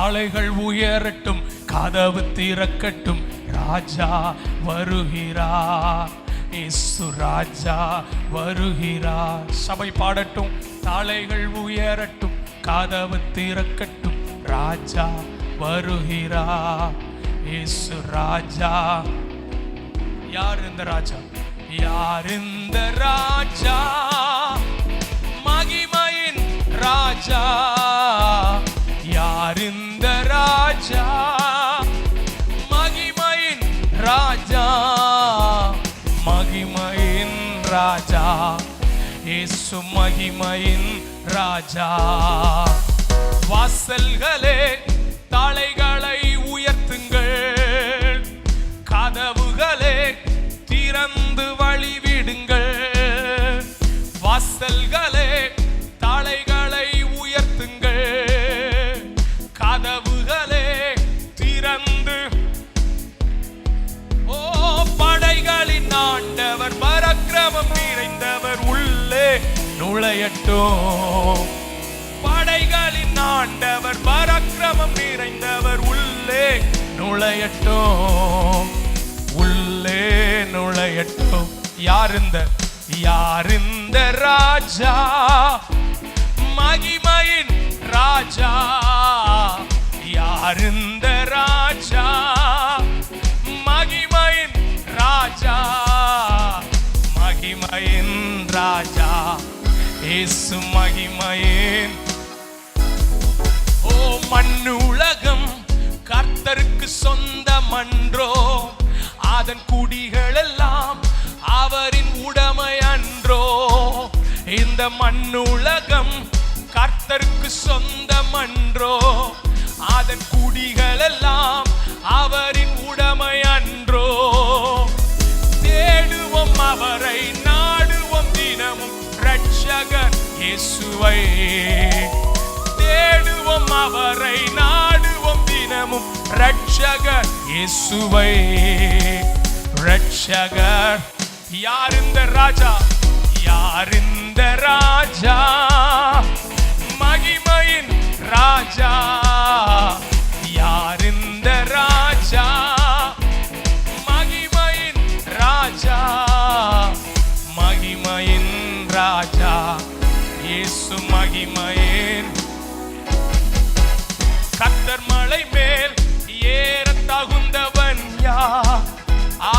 தாளைகள் உயரட்டும், கதவு திறக்கட்டும், ராஜா வருகிறார், இயேசு ராஜா வருகிறார். சபை பாடட்டும். தாளைகள் உயரட்டும், கதவு திறக்கட்டும், ராஜா வருகிறார், இயேசு ராஜா. யார் இந்த ராஜா? யார் இந்த ராஜா? மகிமையின் ராஜா. யார் இந்த ராஜா? மகிமையின் ராஜா. மகிமையின் ராஜா, இயேசு மகிமையின் ராஜா. வாசல்களே தாளைகளை உயர்த்துங்கள், கதவுகளே திறந்து வழிவிடுங்கள். வாசல்களே தாளைகளை உயர்த்துங்கள், கதவுகளே திறந்து. ஓ படைகளின் ஆண்டவர் பராக்கிரமம் நிறைந்தவர் உள்ளே நுழையட்டும். படைகளின் ஆண்டவர் பராக்கிரமம் நிறைந்தவர் உள்ளே நுழையட்டும், உள்ளே நுழையட்டும். யார் இந்த ராஜா? மகிமையின் ராஜா. யார் இந்த ராஜா? மகிமையின் ராஜா. மகிமையின் ராஜா, இயேசு மகிமையின். ஓ மண்ணுலகம் கர்த்தருக்கு சொந்தமன்றோ, அதன் குடிகள் எல்லாம் அவரின் உடைமை அன்றோ. இந்த மண்ணுலகம் கர்த்தருக்கு சொந்தமன்றோ, அதன் குடிகள் எல்லாம் அவரின் உடைமை அன்றோ. தேடுவோம் அவரை, நாடுவோம் தினமும் இரட்சகர் இயேசுவை. தேடுவோம் அவரை, நாடுவோம் தினமும் இரட்சகர் இயேசுவை. இரட்சகர். யார் இந்த ராஜா? யார் இந்த ராஜா? மகிமையின் ராஜா. யார் இந்த ராஜா? மகிமையின் ராஜா. மகிமையின் ராஜா, இயேசு மகிமையின். கர்த்தர் மலை மேல் ஏற தகுந்தவன் யார்?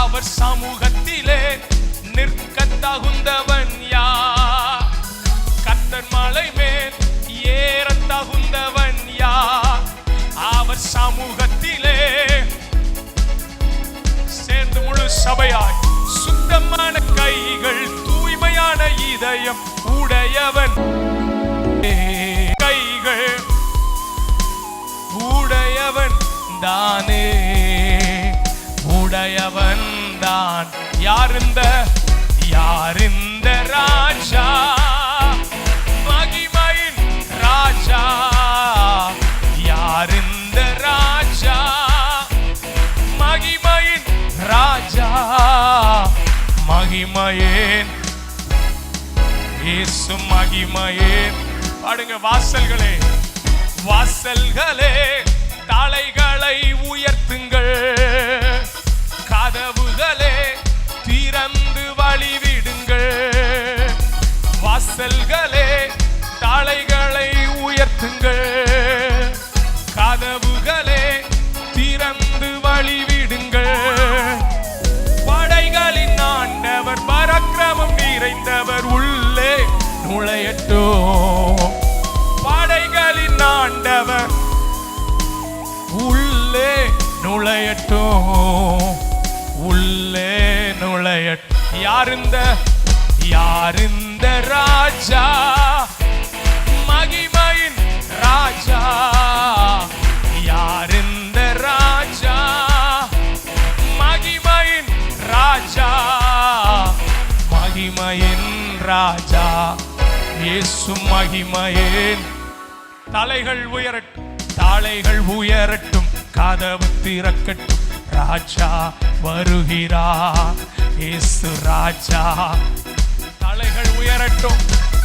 அவர் சமூகத்திலே நிற்க தகுந்தவன் யார்? கர்த்தர் மலை மேல் ஏற தகுந்தவன் யார்? அவர் சமூகத்திலே. சேர்ந்து முழு சபையாய். சுத்தமான கைகள், தூய்மையான இதயம் உடையவன். கைகள் உடையவன் தானே, உடையவன் தான். யார் இந்த ராஜா? மகிமையின் ராஜா. யார் இந்த ராஜா? மகிமையின் ராஜா. மகிமையின் இயேசு மகிமையின். பாடுங்க. வாசல்களே, வாசல்களே தாளைகளை உயர்த்துங்கள், கதவுகளே திறந்து வழிவிடுங்கள். வாசல்களே தாளைகளை உயர்த்துங்கள், கதவுகளே திறந்து வழிவிடுங்கள். படைகளின் ஆண்டவர் பராக்கிரமம் நிறைந்தவர் உள்ளே நுழையட்டும். படைகளின் ஆண்டவர் உள்ளே நுழையட்டும், உள்ளே நுழையட்டும். யார் இந்த ராஜா? மகிமையின் ராஜா. யார் இந்த ராஜா? மகிமையின் ராஜா. மகிமையின் ராஜா, இயேசு மகிமையின். தலைகள் உயரட்டும், தாளைகள் உயரட்டும், கதவு திறக்கட்டும், ராஜா வருகிறார், இயேசு ராஜா. தலைகள் உயரட்டும்,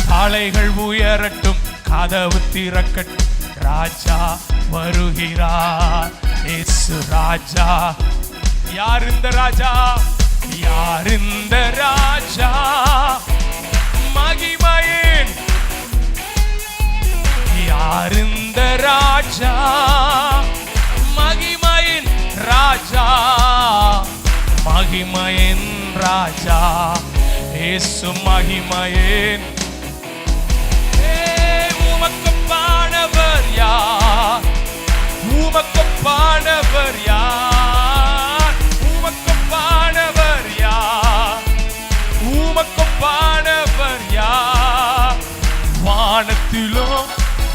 தாளைகள் உயரட்டும், கதவு திறக்கட்டும், ராஜா வருகிறார் இயேசு ராஜா. யார் இந்த ராஜா? யார் இந்த ராஜா? மகிமையின் யார் இந்த ராஜா? மகிமையின் ராஜா, மகிமையின் ராஜா இயேசு மகிமையின். உமக்கொப்பானவர் யார்? உமக்கொப்பானவர் யார்? உமக்கொப்பானவர் யார்? உமக்கொப்பானவர் யார்? வானத்திலும்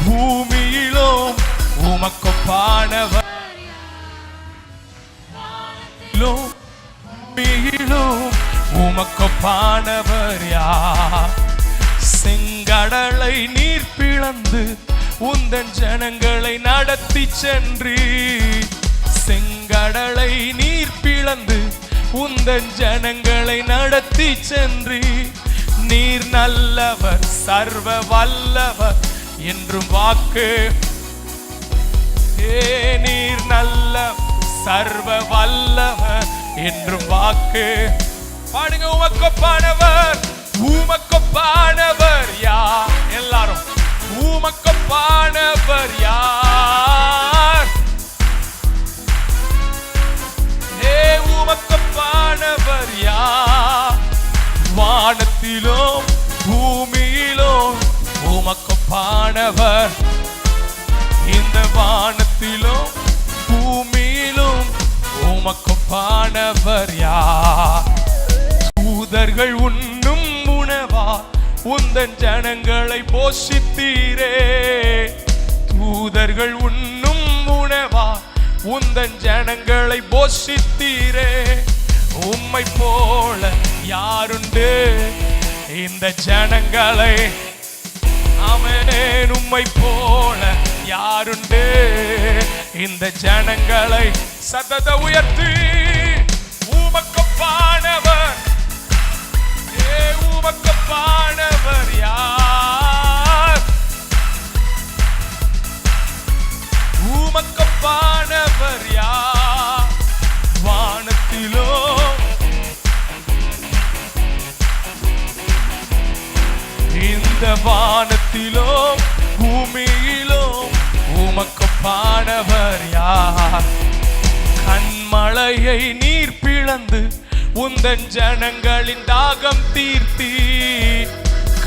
பூமியிலும் உமக்கொப்பானவர், பூமியிலும் உமக்கொப்பானவர் யார்? செங்கடலை நீர் பிளந்து உந்தன் ஜனங்களை நடத்தி சென்றி, செங்கடலை நீர் பிளந்து உந்தன் ஜனங்களை நடத்தி சென்றி, நீர் நல்லவர் சர்வ வல்லவர் என்றும் வாக்கு. நீர் நல்ல சர்வ வல்லவர் என்றும் வாக்கு. பாடுங்க, உமக்கொப்பானவர், உமக்கொப்பானவர் யார்? எல்லாரும் உமக்கொப்பானவர் யார்? உமக்கொப்பானவர் யார்? வானத்திலும் பூமியிலும் உமக்கொப்பானவர். இந்த வானத்திலும் பூமியிலும் உமக்கொப்பானவர் யார்? தூதர்கள் உண்ணும் உணவா உந்தன் ஜனங்களை போஷித்தீரே. தூதர்கள் உண்ணும் உணவா உந்தன் ஜனங்களை போஷித்தீரே. உம்மை போல யாருண்டு இந்த ஜனங்களை? ஆமென். உம்மை போல யாருண்டு இந்த ஜனங்களை? சத்தத்தை உயர்த்தி உமக்கொப்பானவர், உமக்கொப்பானவர் யார்? உமக்கொப்பானவர் யார்? வானத்திலோ இந்த வானத்திலோ பூமியிலோ உமக்கொப்பானவர் யார்? கண்மலையை நீர் பிளந்து உந்தன் ஜனங்களின் தாகம் தீர்த்தி,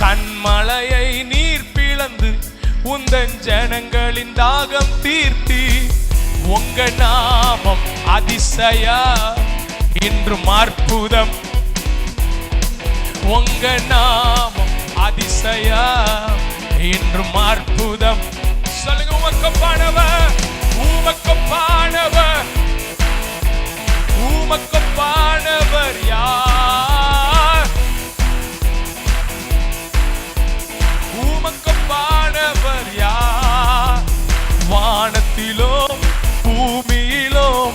கண்மலையை நீர் பிளந்து உந்தன் ஜனங்களின் தாகம் தீர்த்தி. உங்க நாமம் அதிசயா இன்றும் அற்புதம். உங்க நாமம் அதிசயா இன்றும் அற்புதம். சொல்லுங்க, உமக்கொப்பானவர், உமக்கொப்பானவர், உமக்கொப்பானவர் யார்? உமக்கொப்பானவர் யார்? வானத்திலும் பூமியிலும்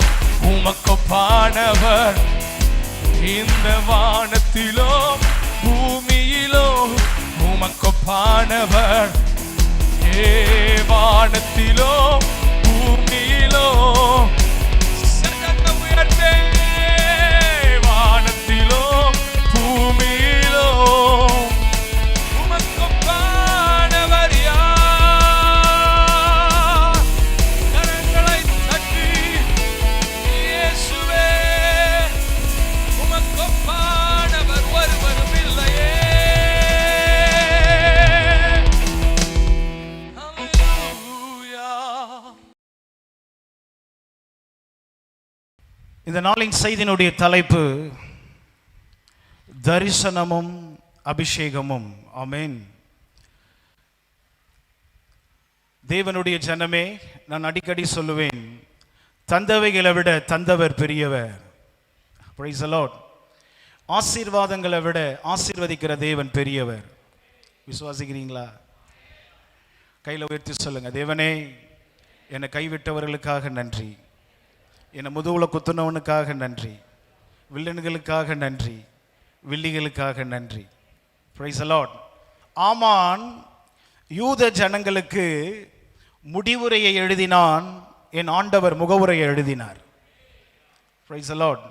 உமக்கொப்பானவர். இந்த வானத்திலும் பூமியிலும் உமக்கொப்பானவர். வானத்திலும் பூமியிலும் வானத்திலும் பூமியிலும் உமக்கொப்பானவர் யார்? கரங்களை தட்டி இயேசுவே உமக்கொப்பானவர் ஒருவரும் இல்லையே. இந்த நாளின் செய்தியினுடைய தலைப்பு தரிசனமும் அபிஷேகமும். ஆமென். தேவனுடைய ஜனமே, நான் அடிக்கடி சொல்லுவேன், தந்தவைகளை விட தந்தவர் பெரியவர். Price the Lord. ஆசீர்வாதங்களை விட ஆசீர்வதிக்கிற தேவன் பெரியவர். விசுவாசிக்கிறீங்களா? கையில் உயர்த்தி சொல்லுங்க, தேவனே என்னை கைவிட்டவர்களுக்காக நன்றி, என்னை முதுகுல குத்துனவனுக்காக நன்றி, வில்லன்களுக்காக நன்றி, வில்லிகளுக்காக நன்றி. Price the Lord. ஆமான் யூத ஜனங்களுக்கு முடிவுரையை எழுதினான், என் ஆண்டவர் முகவுரையை எழுதினார். Price the Lord.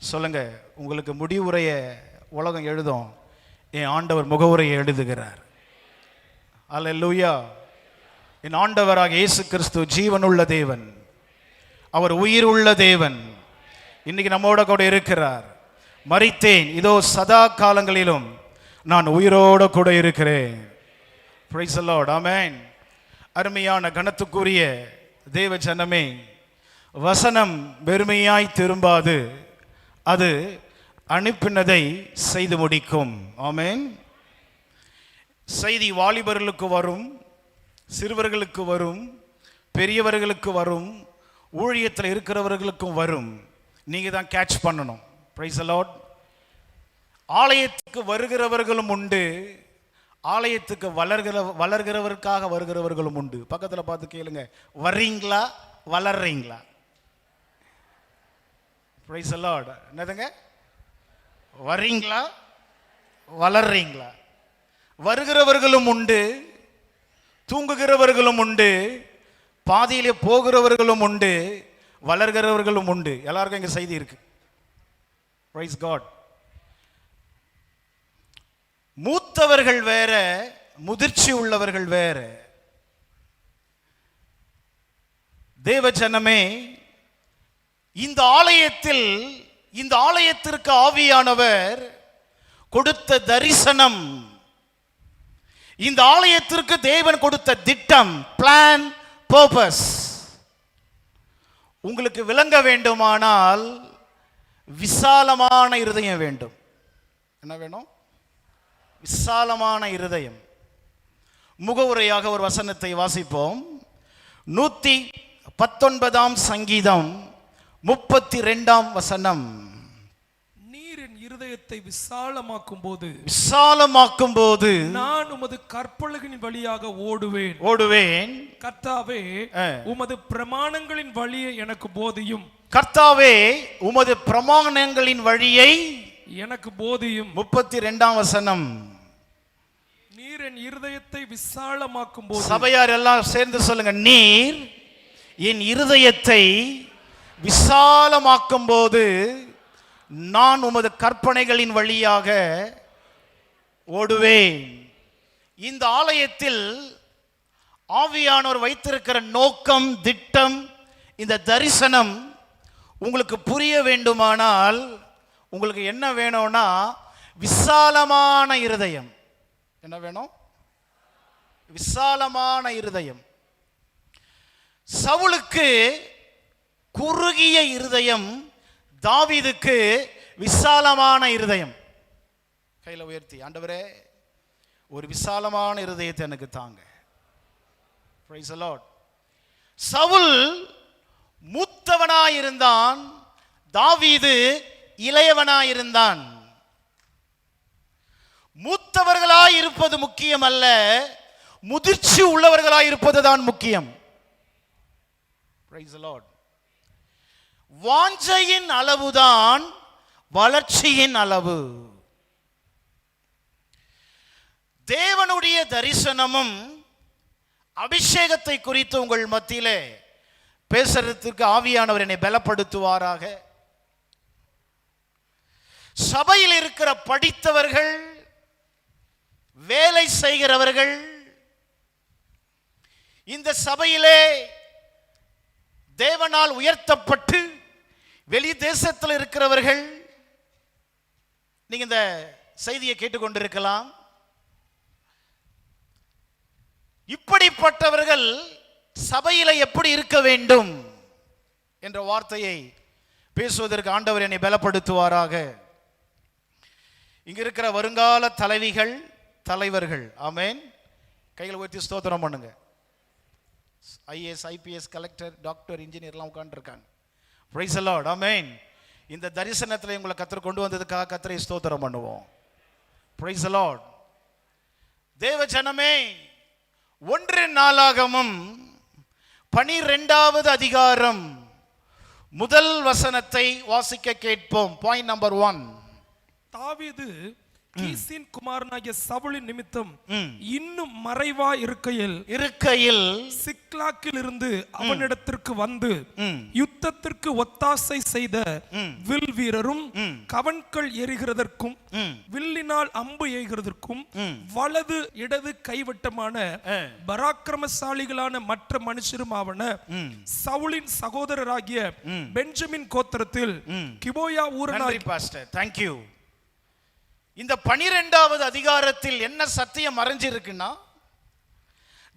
சொல்லுங்க, உங்களுக்கு முடிவுரையை உலகம் எழுதும், என் ஆண்டவர் முகவுரையை எழுதுகிறார். அல்லேலூயா. என் ஆண்டவராக இயேசு கிறிஸ்து ஜீவனுள்ள தேவன், அவர் உயிர் உள்ள தேவன், இன்னைக்கு நம்மோட கூட இருக்கிறார். மரித்தேன், இதோ சதா காலங்களிலும் நான் உயிரோடு கூட இருக்கிறேன். Praise the Lord. ஆமென். அருமையான கனத்துக்குரிய தேவ ஜனமே, வசனம் வெறுமையாய் திரும்பாது, அது அனுப்பினதை செய்து முடிக்கும். ஆமென். செய்தி வாலிபர்களுக்கு வரும், சிறுவர்களுக்கு வரும், பெரியவர்களுக்கு வரும், ஊழியத்தில் இருக்கிறவர்களுக்கும் வரும். நீங்க தான் கேட்ச் பண்ணணும். Price the Lord. ஆலயத்துக்கு வருகிறவர்களும் உண்டு, ஆலயத்துக்கு வளர்கிறவருக்காக வருகிறவர்களும் உண்டு. பக்கத்தில் பார்த்து கேளுங்க, வர்றீங்களா வளர்றீங்களா? Price the Lord. என்னதுங்க? வர்றீங்களா வளர்றீங்களா? வருகிறவர்களும் உண்டு, தூங்குகிறவர்களும் உண்டு, பாதியிலே போகிறவர்களும் உண்டு, வளர்கிறவர்களும் உண்டு. எல்லாருக்கும் இங்க செய்தி இருக்கு. Praise God. மூத்தவர்கள் வேற, முதிர்ச்சி உள்ளவர்கள் வேற. தேவ ஜனமே, இந்த ஆலயத்தில், இந்த ஆலயத்திற்கு ஆவியானவர் கொடுத்த தரிசனம், இந்த ஆலயத்திற்கு தேவன் கொடுத்த திட்டம், பிளான், பர்பஸ் உங்களுக்கு விளங்க வேண்டுமானால் விசாலமான இருதயம் வேண்டும். என்ன வேணும்? விசாலமான இருதயம். முகவுரையாக ஒரு வசனத்தை வாசிப்போம். 119 சங்கீதம் 32 வசனம். நீர் என் இருதயத்தை விசாலமாக்கும் போது நான் உமது கற்பலகையின் வழியாக ஓடுவேன். கர்த்தாவே, உமது பிரமாணங்களின் வழியை எனக்கு போதியும். கர்த்தாவே, உமது பிரமாணங்களின் வழியை எனக்கு போதியும். 32 வசனம். நீர் என் இருதயத்தை விசாலமாக்கும் போது. சபையார் எல்லாம் சேர்ந்து சொல்லுங்க, நீர் என் இருதயத்தை விசாலமாக்கும் போது நான் உமது கற்பனைகளின் வழியாக ஓடுவேன். இந்த ஆலயத்தில் ஆவியானவர் வைத்திருக்கிற நோக்கம், திட்டம், இந்த தரிசனம் உங்களுக்கு புரிய வேண்டுமானால் உங்களுக்கு என்ன வேணும்னா விசாலமான இருதயம். என்ன வேணும்? விசாலமான இருதயம். சவுலுக்கு குறுகிய இருதயம், தாவீதுக்கு விசாலமான இருதயம். கையில உயர்த்தி, ஆண்டவரே ஒரு விசாலமான இருதயத்தை எனக்கு தாங்க. Praise the Lord. சவுல் மூத்தவனாயிருந்தான், தாவீது இளையவனாயிருந்தான். மூத்தவர்களாய் இருப்பது முக்கியம் அல்ல, முதிர்ச்சி உள்ளவர்களாய் இருப்பது தான் முக்கியம். Price the Lord. வாஞ்சையின் அளவுதான் வளர்ச்சியின் அளவு. தேவனுடைய தரிசனமும் அபிஷேகத்தை குறித்து உங்கள் மத்தியிலே பேசுறதுக்கு ஆவியானவர் என்னை பலப்படுத்துவாராக. சபையில் இருக்கிற படித்தவர்கள், வேலை செய்கிறவர்கள், இந்த சபையிலே தேவனால் உயர்த்தப்பட்டு வெளி தேசத்தில் இருக்கிறவர்கள், நீங்க இந்த செய்தியை கேட்டுக்கொண்டிருக்கலாம். இப்படிப்பட்டவர்கள் சபையில எப்படி இருக்க வேண்டும் என்ற வார்த்தையை பேசுவதற்கு ஆண்டவர் என்னை பலப்படுத்துவாராக. இங்க இருக்கிற வருங்கால தலைவிகள், தலைவர்கள், ஆமென், கையில் உயர்த்தி ஸ்தோத்திரம் பண்ணுங்க. ஐஏஎஸ், ஐபிஎஸ், கலெக்டர், டாக்டர், இன்ஜினியர்லாம் உட்கார்ந்துருக்காங்க. Praise the Lord. ஆமென். இந்த தரிசனத்தில் உங்களை கர்த்தர் கொண்டு வந்ததுக்காக கர்த்தரை ஸ்தோத்திரம் பண்ணுவோம். Praise the Lord. தேவ ஜனமே, 1 நாளாகமம் 12வது அதிகாரம் 1 வசனத்தை வாசிக்க கேட்போம். Point number 1. தாவீது கீசின் குமாரனாகிய சவுலின் நிமித்தம் இன்னும் மறைவா இருக்கையில் சிக்லாக்கில் இருந்து அவனிடத்திற்கு வந்து யுத்தத்திற்கு ஒத்தாசை செய்த வில் வீரரும் கவன்கள் எறிகிறதற்கும் வில்லினால் அம்பு எய்கிறதற்கும் வலது இடது கைவட்டமான பராக்கிரமசாலிகளான மற்ற மனுஷரும் ஆவன சவுலின் சகோதரராகிய பெஞ்சமின் கோத்திரத்தில் கிபோயா ஊரனாய். Pastor, thank you. இந்த 12வது அதிகாரத்தில் என்ன சத்தியம் மறைஞ்சிருக்குன்னா,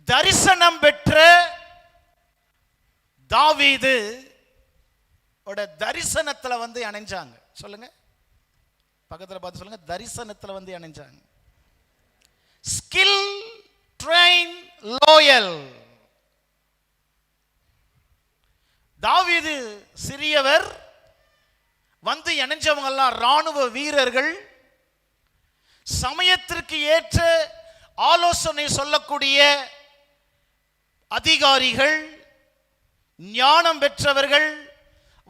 தரிசனம் பெற்ற தாவீது தரிசனத்துல வந்து அணைஞ்சாங்க. சொல்லுங்க, பக்கத்துல பார்த்து சொல்லுங்க, தரிசனத்துல வந்து அணைஞ்சாங்க. Skill, train, loyal. தாவீது சிறியவர், வந்து இணைஞ்சவங்க எல்லாம் ராணுவ வீரர்கள், சமயத்திற்கு ஏற்ற ஆலோசனை சொல்லக்கூடிய அதிகாரிகள், ஞானம் பெற்றவர்கள்,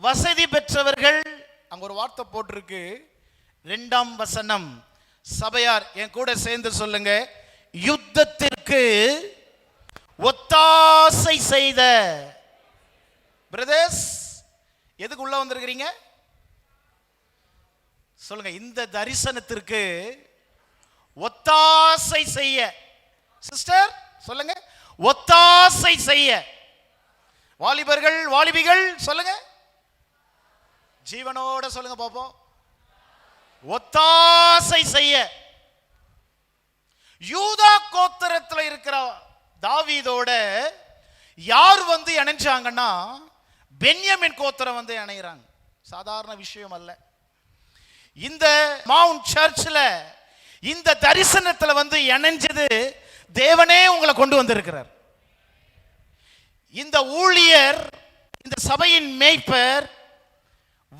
வசதி பெற்றவர்கள். அங்க ஒரு வார்த்தை போட்டிருக்கு, 2ஆம் வசனம். சபையார் என் கூட சேர்ந்து சொல்லுங்க, யுத்தத்திற்கு ஒத்தாசை செய்த. பிரதர்ஸ், எதுக்கு உள்ள வந்திருக்கிறீங்க சொல்லுங்க? இந்த தரிசனத்திற்கு ஒத்தாசை செய்ய. சிஸ்டர் சொல்லுங்க, ஒத்தாசை செய்ய. வாலிபர்கள், வாலிபிகள் சொல்லுங்க, ஜீவனோட சொல்லுங்க பாப்போம். ஒத்தாசை செய்ய. யூதா கோத்திரத்தில் இருக்கிற தாவீதோட யார் வந்து இணைஞ்சாங்கன்னா, பென்யமின் கோத்திரம் வந்து இணைகிறாங்க. சாதாரண விஷயம் அல்ல. இந்த மவுண்ட் சர்ச்சில் இந்த தரிசனத்தில் வந்து இணைஞ்சது தேவனே உங்களை கொண்டு வந்திருக்கிறார். இந்த ஊழியர், இந்த சபையின் மேய்ப்பர்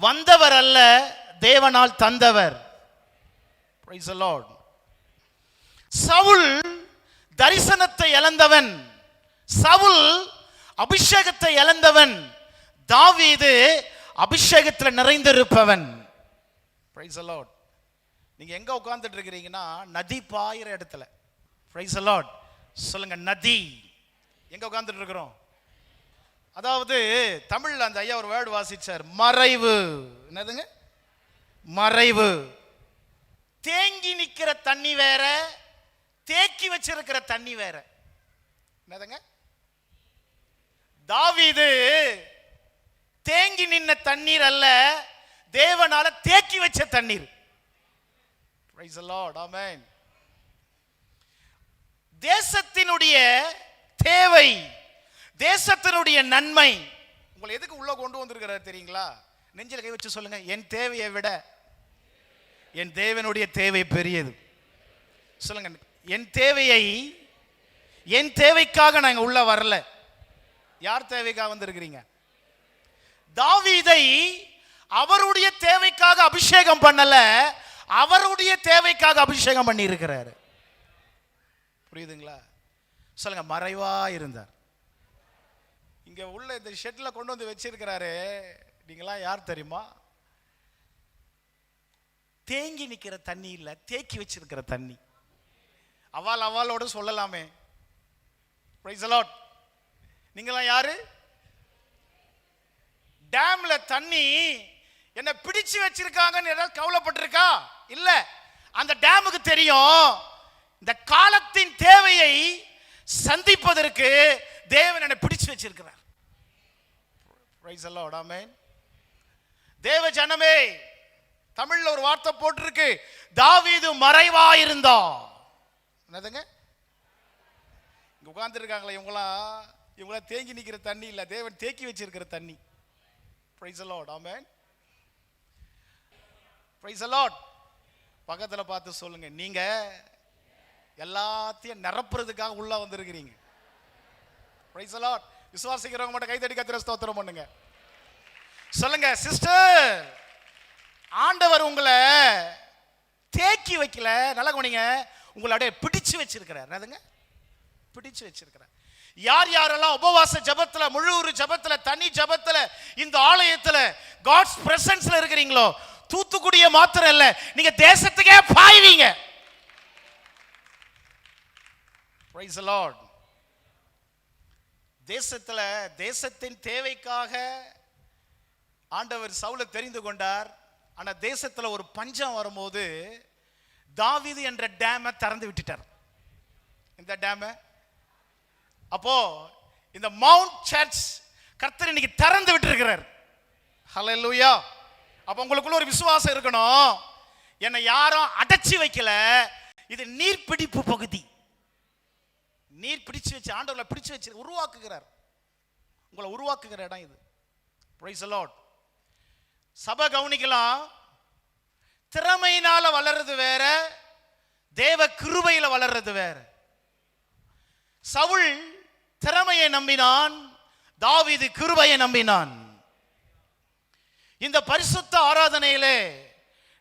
வந்தவர் அல்ல, தேவனால் தந்தவர். Praise the Lord. சவுல் தரிசனத்தை இழந்தவன், சவுல் அபிஷேகத்தை இழந்தவன். தாவீது அபிஷேகத்தில் நிறைந்திருப்பவன். Praise the Lord. நீங்க எங்க உட்கார்ந்துட்டு இருக்கிறீங்கன்னா, நதி பாயிற இடத்துல. Praise the Lord. சொல்லுங்க, நதி. எங்க உட்கார்ந்துட்டு இருக்கிறோம்? அதாவது தமிழ்ல அந்த ஐயா ஒரு வேர்டு வாசிச்சார், மறைவு. என்னதுங்க? மறைவு. தேங்கி நிக்கிற தண்ணி வேற, தேக்கி வச்சிருக்கிற தண்ணி வேற. என்னதுங்க? தாவீது தேங்கி நின்ன தண்ணீர் அல்ல, தேவனால தேக்கி வச்ச தண்ணீர். Praise the Lord. Amen. தேசத்தினுடைய தேவை, தேசத்தினுடைய நன்மை உங்களை எதுக்கு உள்ள கொண்டு வந்திருக்கிறார் தெரியுங்களா? நெஞ்சில கை வச்சு சொல்லுங்க, என் தேவையை விட என் தேவனுடைய தேவை பெரியது. சொல்லுங்க, என் தேவையை, என் தேவைக்காக நாங்க உள்ள வரல. யார் தேவைக்காக வந்திருக்கிறீங்க? தாவீதை அவருடைய தேவைக்காக அபிஷேகம் பண்ணல, அவருடைய தேவைக்காக அபிஷேகம் பண்ணி இருக்கிறார். புரியுதுங்களா? சொல்லுங்க, மறைவா இருந்தார். இங்க உள்ள இந்த ஷெட்ல கொண்டு வந்து வச்சிருக்கிறாரு. நீங்களா யார் தெரியுமா? தேங்கி நிக்கிற தண்ணி இல்ல, தேக்கி வச்சிருக்கிற தண்ணி. அவளோட சொல்லலாமே. Praise the Lord. நீங்களா யாரு? டேம்ல தண்ணி என்ன பிடிச்சு வச்சிருக்காங்கன்னு ஏதாவது கவலைப்பட்டிருக்கா? இல்ல. அந்த டேமுக்கு தெரியும், இந்த காலத்தின் தேவையை சந்திப்பதற்கு தேவன் என்னை பிடிச்சு வச்சிருக்கிறார். Praise the Lord. Amen. தேவ ஜனமே, தமிழ்ல ஒரு வார்த்தை போட்டிருக்கு, தாவீது மறைவா இருந்தான். என்னதுங்க? இங்க உட்கார்ந்து இருக்காங்களே, இவங்களா தேங்கி நிக்கிற தண்ணி இல்ல, தேவன் தேக்கி வச்சிருக்கிற தண்ணி. Praise the Lord. Amen. Praise the Lord. பக்கத்துல பார்த்து சொல்லுங்க, நீங்க எல்லாத்தையும் நிரப்புறதுக்காக உள்ள வந்திருக்கிறீங்க. Praise the Lord. விசுவாசிக்கிறவங்க மட்டும் கைதட்டி கர்த்தரை ஸ்தோத்திரம் பண்ணுங்க. சொல்லுங்க, சிஸ்டர், ஆண்டவர் உங்களை தேக்கி வைக்கல, நல்லா கவனிங்க, உங்களை அப்படியே பிடிச்சு வச்சிருக்கிறார். என்னதுங்க? பிடிச்சு வச்சிருக்கிறார். யார் யாரெல்லாம் உபவாச ஜபத்துல, முழு ஜபத்துல, தனி ஜபத்துல, இந்த ஆலயத்துல காட்ஸ் பிரசன்ஸ்ல இருக்கிறீங்களோ, தூத்துக்குடிய மாத்திரம் இல்ல, நீங்க தேசத்துக்கே பாய்வீங்க. Praise the Lord. தேசத்தின் தேவைக்காக ஆண்டவர் சவுலை தெரிந்து கொண்டார். ஆனா தேசத்துல ஒரு பஞ்சம் வரும்போது தாவீது என்ற டேமை திறந்து விட்டுட்டார். இந்த டேமை அப்போ இந்த மவுண்ட் சர்ச் கர்த்தர் இன்னைக்கு திறந்து விட்டிருக்கிறார். ஹல்லேலூயா. அப்ப உங்களுக்குள்ள ஒரு விசுவாசம் இருக்கணும், என்னை யாரும் அடைச்சி வைக்கல, இது நீர்பிடிப்பு பகுதி. நீர் பிடிச்சு வச்சு ஆண்டவரை பிடிச்சு வச்சு உருவாக்குகிறார், உங்களை உருவாக்குகிற இடம் இது. Price the Lord. சபை கவனிக்கலாம், திறமையினால வளர்றது வேற, தேவ கிருபையில வளர்றது வேற. சவுல் திறமையை நம்பினான், தாவீது கிருபையை நம்பினான். இந்த பரிசுத்த ஆராதனையிலே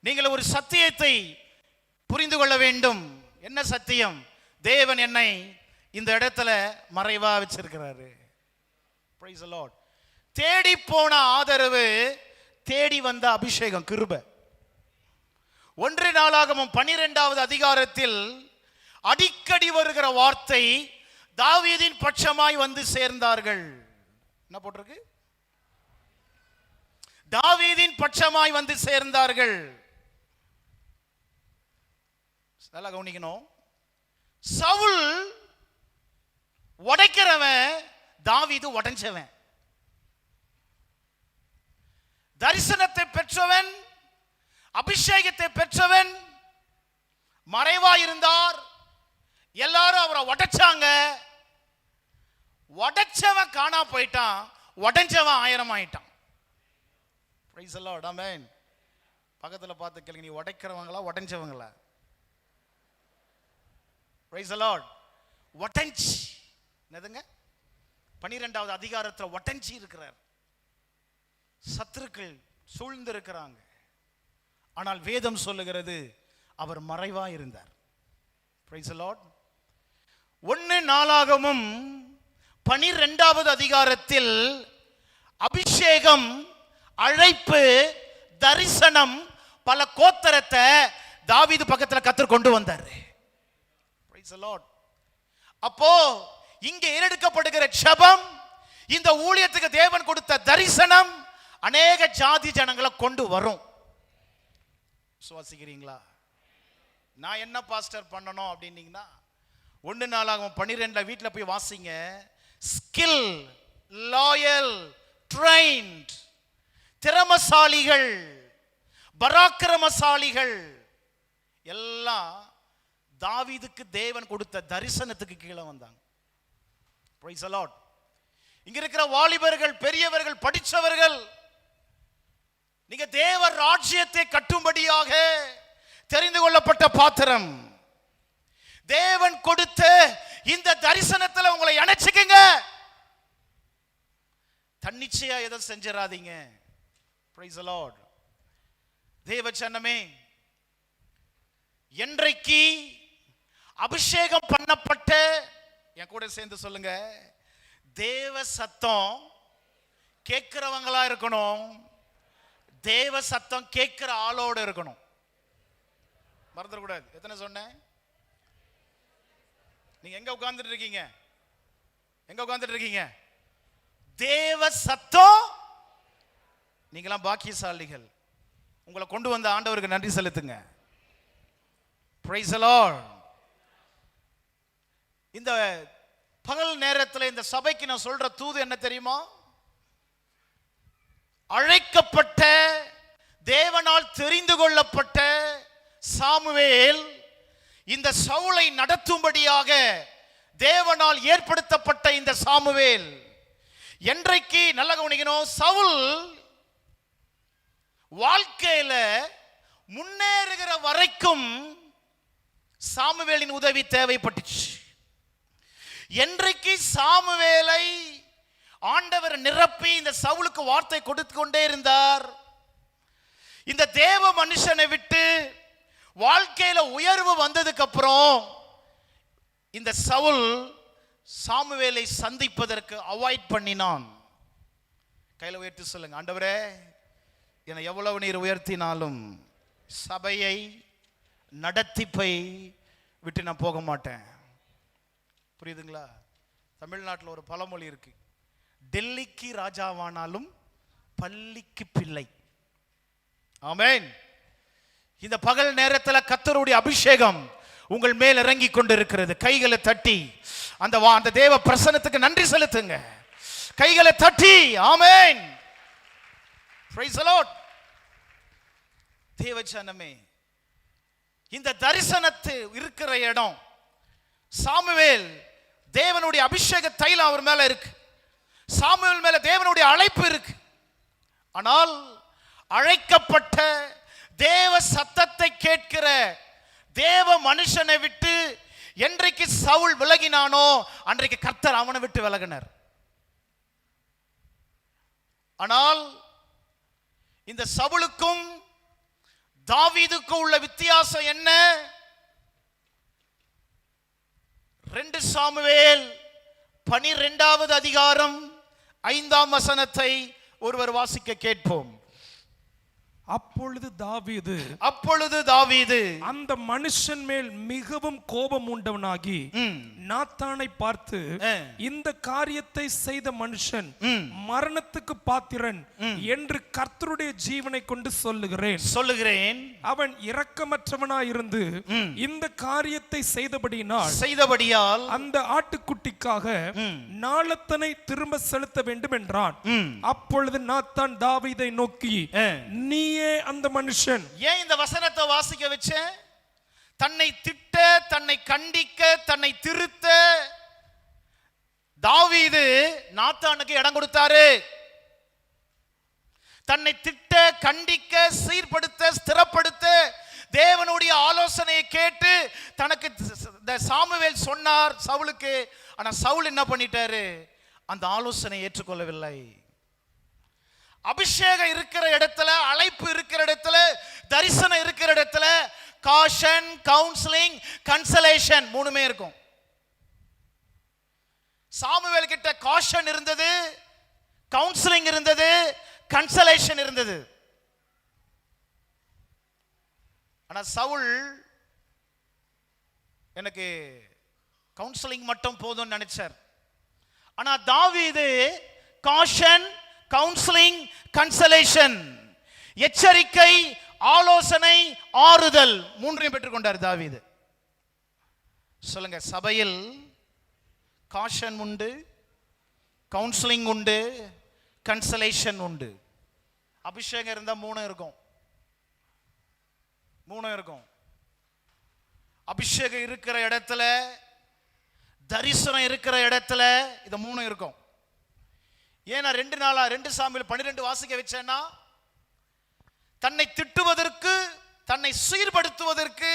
நீங்கள் ஒரு சத்தியத்தை புரிந்து கொள்ள வேண்டும். என்ன சத்தியம்? தேவன் என்னை இந்த இடத்துல மறைவா வச்சிருக்கிறாரு. Praise the Lord. தேடி போன ஆதரவு, தேடி வந்த அபிஷேகம், கிருபை. 1 நாளாகமம் 12வது அதிகாரத்தில் அடிக்கடி வருகிற வார்த்தை, தாவீதின் பட்சமாய் வந்து சேர்ந்தார்கள். என்ன போட்டிருக்கு? தாவீதின் பட்சமாய் வந்து சேர்ந்தார்கள். நல்லா கவனிக்கணும். சவுல் உடைக்கிறவன், தாவீது உடைஞ்சவன். தரிசனத்தை பெற்றவன், அபிஷேகத்தை பெற்றவன் மறைவா இருந்தார். எல்லாரும் அவரை உடைச்சாங்க. உடைச்சவன் காணா போயிட்டான், உடைஞ்சவன் 1000 ஆயிட்டான். Praise the Lord. Amen. பக்கத்துல பார்த்து கேளுங்க, நீ உடைக்கிறவங்களா உடைஞ்சவங்களா? Praise the Lord. உடைஞ்சி என்னதுங்க? 12வது அதிகாரத்தில் உடைஞ்சி இருக்கிறார். சத்துருக்கள் சூழ்ந்து இருக்கிறாங்க. ஆனால் வேதம் சொல்லுகிறது அவர் மறைவா இருந்தார். Praise the Lord. 1 நாளாகமம் 12வது அதிகாரத்தில் அபிஷேகம், அழைப்பு, தரிசனம், பல கோத்திரத்தை தாவீது பக்கத்தில் கர்த்தர் கொண்டு வந்தார். Praise the Lord. அப்போ இங்கே ஏறெடுக்கப்படுகிற ஜெபம், இந்த ஊழியத்துக்கு தேவன் கொடுத்த தரிசனம் அநேக ஜாதி ஜனங்களை கொண்டு வரும். விசுவாசிக்கிறீங்களா? நான் என்ன பாஸ்டர் பண்ணணும் அப்படின்னீங்கன்னா, 1 நாளாகமம் 12 வீட்டில் போய் வாசிங்க. ஸ்கில், லாயல், ட்ரெயின்ட், திறமசாலிகள், பராக்கிரமசாலிகள் எல்லாம் தாவீதுக்கு தேவன் கொடுத்த தரிசனத்துக்கு கீழே வந்தாங்க. Praise the Lord. இங்க இருக்கிற வாலிபர்கள், பெரியவர்கள், படித்தவர்கள், நீங்க தேவ ராஜ்யத்தை கட்டும்படியாக தெரிந்து கொள்ளப்பட்ட பாத்திரம். தேவன் கொடுத்த இந்த தரிசனத்தில் உங்களை இணைச்சுக்குங்க. தன்னிச்சையா எதை செஞ்சிடாதீங்க. Praise the Lord. தேவ ஜனமே, என்றைக்கு அபிஷேகம் பண்ணப்பட்ட, என் கூட சேர்ந்து சொல்லுங்க, தேவ சத்தம் கேட்கிறவங்களா இருக்கணும், தேவ சத்தம் கேட்கிற ஆளோடு இருக்கணும். மறந்துடக்கூடாது. எத்தனை சொன்னேன்? நீங்க எங்க உட்கார்ந்துட்டு இருக்கீங்க? எங்க உட்கார்ந்துட்டு இருக்கீங்க? தேவ சத்தம். நீங்களாம் பாக்கியசாலிகள். உங்களை கொண்டு வந்த ஆண்டவருக்கு நன்றி செலுத்துங்க. Praise the Lord. இந்த பகல் நேரத்தில் இந்த சபைக்கு நான் சொல்ற தூது என்ன தெரியுமா? அழைக்கப்பட்ட, தேவனால் தெரிந்து கொள்ளப்பட்ட சாமுவேல் இந்த சவுலை நடத்தும்படியாக தேவனால் ஏற்படுத்தப்பட்ட இந்த சாமுவேல் என்றைக்கு, நல்ல கவனிக்கணும், சவுல் வாழ்க்கையில முன்னேறுகிற வரைக்கும் சாமுவேலின் உதவி தேவைப்பட்டுச்சு. என்றைக்கு சாமுவேலை ஆண்டவர் நிரப்பி இந்த சவுலுக்கு வார்த்தை கொடுத்து கொண்டே இருந்தார், இந்த தேவ மனுஷனை விட்டு வாழ்க்கையில உயர்வு வந்ததுக்கு அப்புறம் இந்த சவுல் சாமுவேலை சந்திப்பதற்கு அவாய்ட் பண்ணினான். கையில உயர்த்தி சொல்லுங்க, ஆண்டவரே என்னை எவ்வளவு நீர் உயர்த்தினாலும் சபையை, நடத்திப்பை விட்டு நான் போக மாட்டேன். புரியுதுங்களா? தமிழ்நாட்டில் ஒரு பழமொழி இருக்கு, டெல்லிக்கு ராஜாவானாலும் பள்ளிக்கு பிள்ளை. ஆமென். இந்த பகல் நேரத்தில் கர்த்தருடைய அபிஷேகம் உங்கள் மேல் இறங்கி கொண்டிருக்கிறது. கைகளை தட்டி அந்த தேவ பிரசன்னத்துக்கு நன்றி செலுத்துங்க. கைகளை தட்டி ஆமென். Price the Lord. தேவஜனமே, இந்த தரிசனத்து இருக்கிற இடம் சாமுவேல், தேவனுடைய அபிஷேக தைலம் அவர் மேல இருக்கு. சாமுவேல் மேல தேவனுடைய அழைப்பு இருக்கு. ஆனால் அழைக்கப்பட்ட தேவ சத்தத்தை கேட்கிற தேவ மனுஷனை விட்டு என்றைக்கு சவுல் விலகினானோ அன்றைக்கு கர்த்தர் அவனை விட்டு விலகினார். ஆனால் இந்த சவுலுக்கும் தாவீதுக்கும் உள்ள வித்தியாசம் என்ன? 2 சாமுவேல் 12வது அதிகாரம் 5ஆம் வசனத்தை ஒருவர் வாசிக்க கேட்போம். அப்பொழுது தாவீது அந்த மனுஷன் மேல் மிகவும் கோபம் உண்டவனாகி நாத்தானை பார்த்து, இந்த காரியத்தை செய்த மனுஷன் மரணத்துக்கு பாத்திரன் என்று கர்த்தருடைய ஜீவனை கொண்டு சொல்லுகிறேன். அவன் இரக்கமற்றவனாயிருந்து இந்த காரியத்தை செய்தபடியால் அந்த ஆட்டுக்குட்டிக்காக நாளத்தனை திரும்ப செலுத்த வேண்டும் என்றான். அப்பொழுது நாத்தான் தாவீதை நோக்கி, நீ அந்த மனுஷன். ஏன் இந்த வசனத்தை வாசிக்க வச்ச? தன்னை திட்ட, தன்னை கண்டிக்க, தன்னை திருத்த தாவீது நாத்தானுக்கு இடம் கொடுத்தாரு. தன்னை திட்ட, கண்டிக்க, சீர்படுத்த, ஸ்திரப்படுத்த தேவனுடைய ஆலோசனையை கேட்டு தனக்கு சாமுவேல் சொன்னார் சவுலுக்கு. ஆனா சவுல் என்ன பண்ணிட்டாரு? அந்த ஆலோசனையை ஏற்றுக்கொள்ளவில்லை. அபிஷேகம் இருக்கிற இடத்துல, அழைப்பு இருக்கிற இடத்துல, தரிசனம் இருக்கிற இடத்துல காஷன், கவுன்சிலிங், கன்சலேஷன் மூணுமே இருக்கும். சாமுவேல் கிட்ட காஷன் இருந்தது, கவுன்சிலிங் இருந்தது, கன்சலேஷன் இருந்தது. ஆனா சவுல் எனக்கு கவுன்சிலிங் மட்டும் போதும்னு நினைச்சார். ஆனா தாவீது காஷன், கவுன்சிலிங், கன்சலேஷன், எச்சரிக்கை, ஆலோசனை, ஆறுதல் மூன்றையும் பெற்றுக்கொண்டார் தாவீது. சொல்லுங்க, சபையில் காஷன் உண்டு, கவுன்சிலிங் உண்டு, கன்சலேஷன் உண்டு. அபிஷேகம் இருந்தா மூணு இருக்கும். அபிஷேகம் இருக்கிற இடத்துல, தரிசனம் இருக்கிற இடத்துல இது மூணு இருக்கும். ஏன்னா 2 சாமுவேல் 12 வாசிக்க வச்சேன்னா, தன்னை திட்டுவதற்கு, தன்னை சீர்படுத்துவதற்கு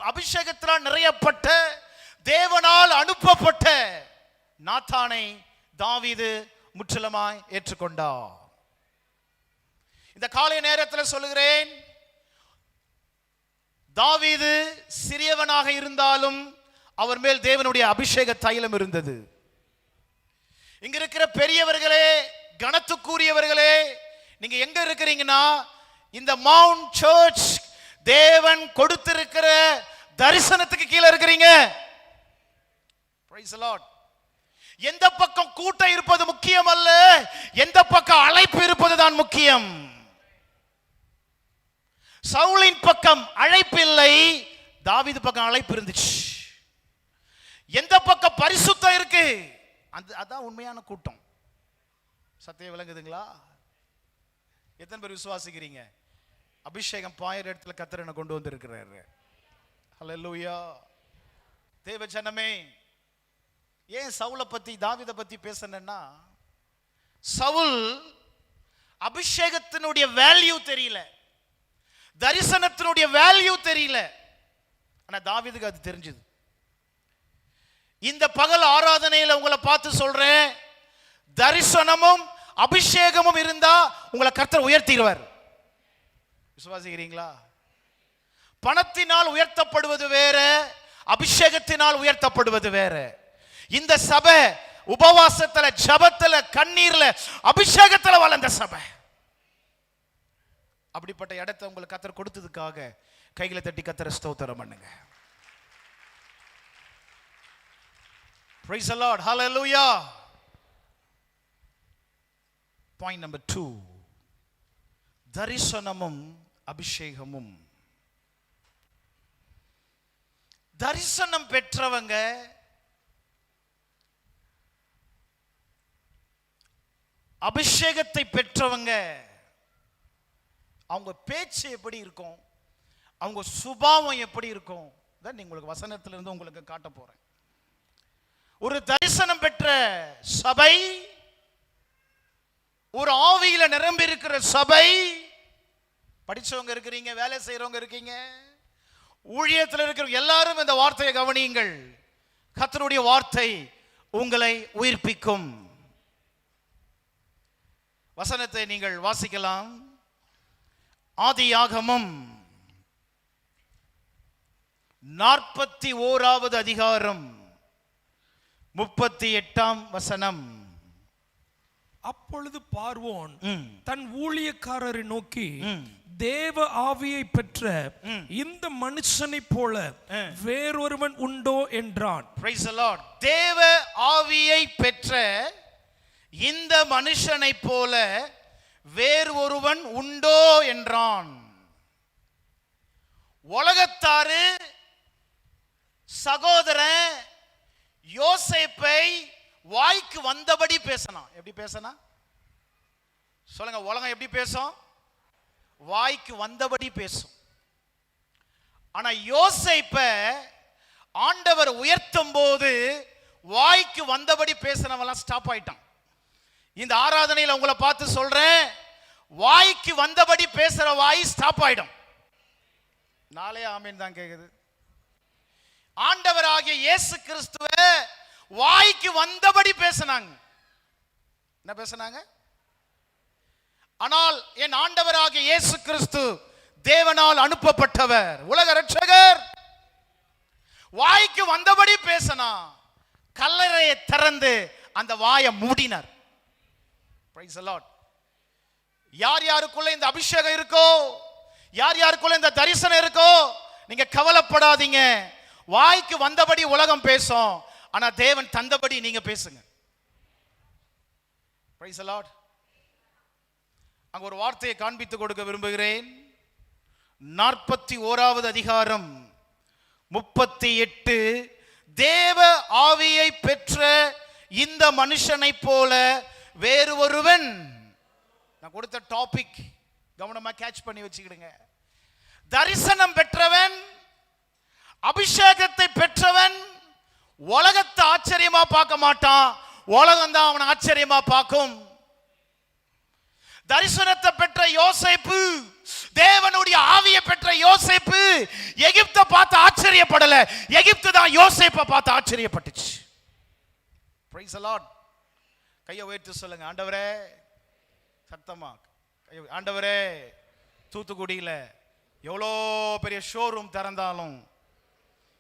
அபிஷேகத்தால் நிறையப்பட்ட தேவனால் அனுப்பப்பட்ட நாத்தானை தாவீது முற்றிலுமாய் ஏற்றுக்கொண்டார். இந்த காலை நேரத்தில் சொல்லுகிறேன், தாவீது சிறியவனாக இருந்தாலும் அவர் மேல் தேவனுடைய அபிஷேக தைலம் இருந்தது. இங்க இருக்கிற பெரியவர்களே, கனத்துக்குரியவர்களே, நீங்க எங்க இருக்கிறீங்கன்னா இந்த மவுண்ட் சர்ச் தேவன் கொடுத்திருக்கிற தரிசனத்துக்கு கீழே இருக்கிறீங்க. Price the Lord. எந்த பக்கம் கூட்டம் இருப்பது முக்கியம் அல்ல, எந்த பக்கம் அழைப்பு இருப்பது தான் முக்கியம். சவுலின் பக்கம் அழைப்பு இல்லை, தாவீது பக்கம் அழைப்பு இருந்துச்சு. எந்த பக்கம் பரிசுத்தம் இருக்கு, அதான் உண்மையான கூட்டம். சத்தியம் விளங்குதுங்களா? எத்தனை பேர் விசுவாசிக்கிறீங்க? அபிஷேகம் பாயிற இடத்துல கர்த்தர் என்ன கொண்டு வந்திருக்கிறாரு. ஹல்லேலூயா. தேவ ஜனமே, ஏன் சவுலை பத்தி தாவீதை பத்தி பேசணும்னா, சவுல் அபிஷேகத்தினுடைய வேல்யூ தெரியல, தரிசனத்தினுடைய வேல்யூ தெரியல. ஆனா தாவீதுக்கு அது தெரிஞ்சது. இந்த பகல் ஆராதனையில் உங்களை பார்த்து சொல்றேன், தரிசனமும் அபிஷேகமும் இருந்தா உங்களை கர்த்தர் உயர்த்திடுவார். விசுவாசிக்கிறீங்களா? பணத்தினால் உயர்த்தப்படுவது வேற, அபிஷேகத்தினால் உயர்த்தப்படுவது வேற. இந்த சபை உபவாசத்துல, ஜபத்துல, கண்ணீர்ல, அபிஷேகத்துல வளர்ந்த சபை. அப்படிப்பட்ட இடத்தை உங்களுக்கு கர்த்தர் கொடுத்ததுக்காக கைகளை தட்டி கர்த்தரை ஸ்தோத்திரம் பண்ணுங்க. Praise the Lord. Hallelujah. Point number 2. தரிசனமும் அபிஷேகமும். தரிசனம் பெற்றவங்க அபிஷேகத்தை பெற்றவங்க அவங்க பேச்சு எப்படி இருக்கும், அவங்க சுபாவம் எப்படி இருக்கும், தான் உங்களுக்கு வசனத்திலிருந்து உங்களுக்கு காட்ட போறேன். ஒரு தரிசனம் பெற்ற சபை, ஒரு ஆவியில நிரம்பி இருக்கிற சபை, படிச்சவங்க இருக்கிறீங்க, வேலை செய்யறவங்க இருக்கீங்க, ஊழியத்தில் இருக்கிற எல்லாரும் இந்த வார்த்தையை கவனியுங்கள். கர்த்தருடைய வார்த்தை உங்களை உயிர்ப்பிக்கும். வசனத்தை நீங்கள் வாசிக்கலாம். ஆதியாகமம் 41வது அதிகாரம் 38ஆம் வசனம். அப்பொழுது பார்வோன் தன் ஊழியக்காரரை நோக்கி, தேவ ஆவியை பெற்ற இந்த மனுஷனைப் போல வேறொருவன் உண்டோ என்றான். Praise the Lord. தேவ ஆவியை பெற்ற இந்த மனுஷனைப் போல வேறு ஒருவன் உண்டோ என்றான். உலகத்தாரு சகோதரன் யோசேப்பை வாய்க்கு வந்தபடி பேசணும். எப்படி பேசணும் சொல்லுங்க? உலகம் எப்படி பேசும்? வாய்க்கு வந்தபடி பேசும். ஆனா யோசேப்பை ஆண்டவர் உயர்த்தும் போது வாய்க்கு வந்தபடி பேசினவெல்லாம் ஸ்டாப் ஆயிட்டான். இந்த ஆராதனையில் உங்களை பார்த்து சொல்றேன், வாய்க்கு வந்தபடி பேசுற வாய் ஸ்டாப் ஆயிடும். நாளே ஆமீன் தான் கேக்குது. ஆண்டவராகிய இயேசு கிறிஸ்துவ வாய்க்கு வந்தபடி பேசினாங்க. என்ன பேசினாங்க? ஆனால் என் ஆண்டவராகிய இயேசு கிறிஸ்து தேவனால் அனுப்பப்பட்டவர், உலக இரட்சகர். வாய்க்கு வந்தபடி பேசினா கல்லறையை திறந்து அந்த வாயை மூடினார். Praise the Lord. யார் யாருக்குள்ள இந்த அபிஷேகம் இருக்கோ, யார் யாருக்குள்ள இந்த தரிசனம் இருக்கோ, நீங்க கவலைப்படாதீங்க. வாய்க்கு வந்தபடி உலகம் பேசும், ஆனா தேவன் தந்தபடி நீங்க பேசுங்க. Praise the Lord. அங்க ஒரு வார்த்தையை காண்பித்து கொடுக்க விரும்புகிறேன். 41வது அதிகாரம் 38. தேவ ஆவியை பெற்ற இந்த மனுஷனைப் போல வேறு ஒருவன். நான் கொடுத்த டாபிக் கவனமா கேட்ச் பண்ணி வச்சுக்கிடுங்க. தரிசனம் பெற்றவன், அபிஷேகத்தை பெற்றவன் உலகத்தை ஆச்சரியமா பார்க்க மாட்டான், உலகம் தான் அவனை ஆச்சரியமா பார்க்கும். தரிசனத்தை பெற்ற யோசேப்பு, தேவனுடைய ஆவியை பெற்ற யோசேப்பு எகிப்தை பார்த்து ஆச்சரியப்படல, எகிப்து தான் யோசேப்பை பார்த்து ஆச்சரியப்பட்டுச்சு. Praise the Lord. கையை உயர்த்தி சொல்லுங்க, ஆண்டவரே, சத்தமா ஆண்டவரே, தூத்துக்குடியில் எவ்வளோ பெரிய ஷோரூம் திறந்தாலும்,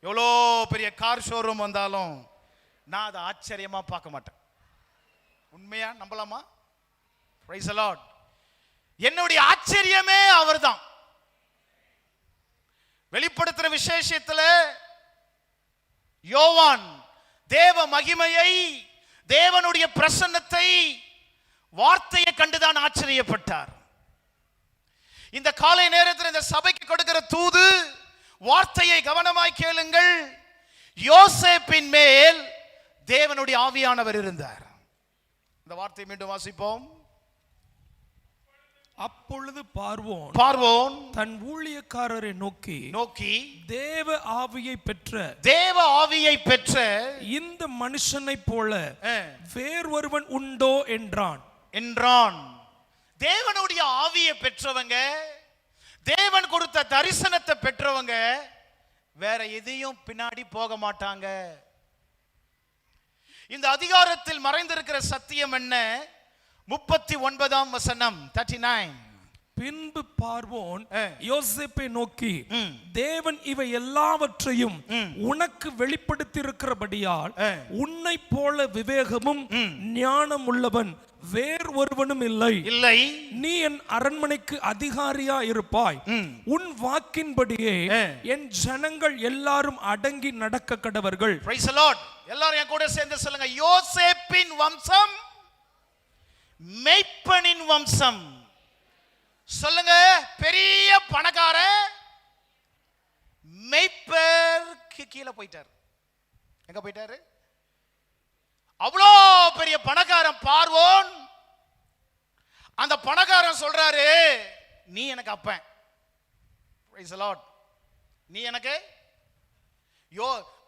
எவ்வளோ பெரிய கார் ஷோரூம் வந்தாலும் நான் அதை ஆச்சரியமா பார்க்க மாட்டேன். உண்மையா நம்பலாமா? Praise the Lord. என்னுடைய ஆச்சரியமே அவர்தான். வெளிப்படுத்துற விசேஷத்துல யோவான் தேவ மகிமையை, தேவனுடைய பிரசன்னத்தை, வார்த்தையை கண்டுதான் ஆச்சரியப்பட்டார். இந்த காலை நேரத்தில் இந்த சபைக்கு கொடுக்கிற தூது, வார்த்தையை கவனமாய் கேளுங்கள். யோசேப்பின் மேல் தேவனுடைய ஆவியானவர் இருந்தார். இந்த வார்த்தையை மீண்டும் வாசிப்போம். அப்பொழுது பார்வோன் தன் ஊழியக்காரரை நோக்கி தேவ ஆவியை பெற்ற இந்த மனுஷனைப் போல வேறொருவன் உண்டோ என்றான். தேவனுடைய ஆவியை பெற்றவங்க, தேவன் கொடுத்த தரிசனத்தை பெற்றவங்க வேற எதையும் பின்னாடி போக மாட்டாங்க. இந்த அதிகாரத்தில் மறைந்திருக்கிற சத்தியம் என்ன? 39ஆம் வசனம் 39. பின்பு பார்வோன் யோசேப்பை நோக்கி, தேவன் இவை எல்லாவற்றையும் உனக்கு வெளிப்படுத்தியிருக்கிறபடியால் உன்னை போல விவேகமும் ஞானம் உள்ளவன் வேறு ஒருவனும் இல்லை. நீ என் அரண்மனைக்கு அதிகாரியா இருப்பாய். உன் வாக்கின்படியே என் ஜனங்கள் எல்லாரும் அடங்கி நடக்க கடவர்கள். Praise the Lord. எல்லாரும் என் கூட சேர்ந்து சொல்லுங்க, யோசேப்பின் வம்சம் மேய்ப்பனின் வம்சம். சொல்லுங்க, பெரிய பணக்காரன் மேய்ப்பருக்கு கீழே போயிட்டார். எங்க போயிட்டாரு? அவ்வளோ பெரிய பணக்காரன் பார்வோன். அந்த பணக்காரன் சொல்றாரு, நீ எனக்கு அப்பன். Praise the Lord. நீ எனக்கு